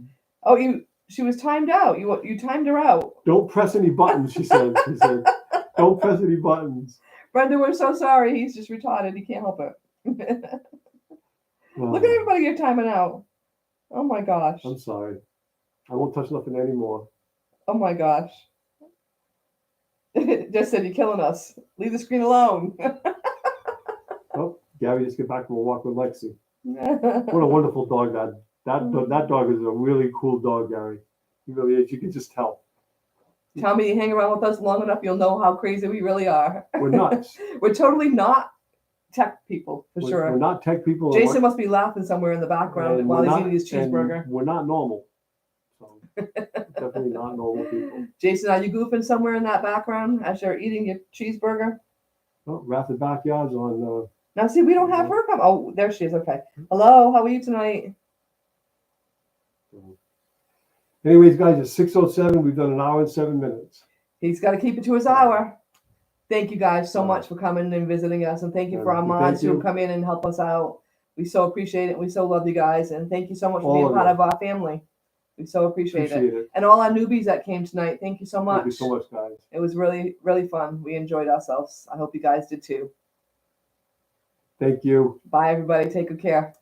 S2: Oh, she was timed out. You timed her out.
S1: Don't press any buttons, she said. She said, don't press any buttons.
S2: Brenda, we're so sorry. He's just retarded. He can't help it. Look at everybody you're timing out. Oh my gosh.
S1: I'm sorry. I won't touch nothing anymore.
S2: Oh my gosh. Just said you're killing us. Leave the screen alone.
S1: Oh, Gary just get back from a walk with Lexi. What a wonderful dog that dog is a really cool dog, Gary. He really is. You can just tell.
S2: Tell me you hang around with us long enough, you'll know how crazy we really are.
S1: We're nuts.
S2: We're totally not tech people, for sure.
S1: We're not tech people.
S2: Jason must be laughing somewhere in the background while he's eating his cheeseburger.
S1: We're not normal. So definitely not normal people.
S2: Jason, are you goofing somewhere in that background as you're eating your cheeseburger?
S1: Oh, Rapid Backyard's on.
S2: Now, see, we don't have her come. Oh, there she is. Okay. Hello, how are you tonight?
S1: Anyways, guys, it's 6:07. We've done an hour and 7 minutes.
S2: He's got to keep it to his hour. Thank you guys so much for coming and visiting us. And thank you for our mods who come in and help us out. We so appreciate it. We so love you guys. And thank you so much for being part of our family. We so appreciate it. And all our newbies that came tonight, thank you so much.
S1: Thank you so much, guys.
S2: It was really, really fun. We enjoyed ourselves. I hope you guys did too.
S1: Thank you.
S2: Bye, everybody. Take good care.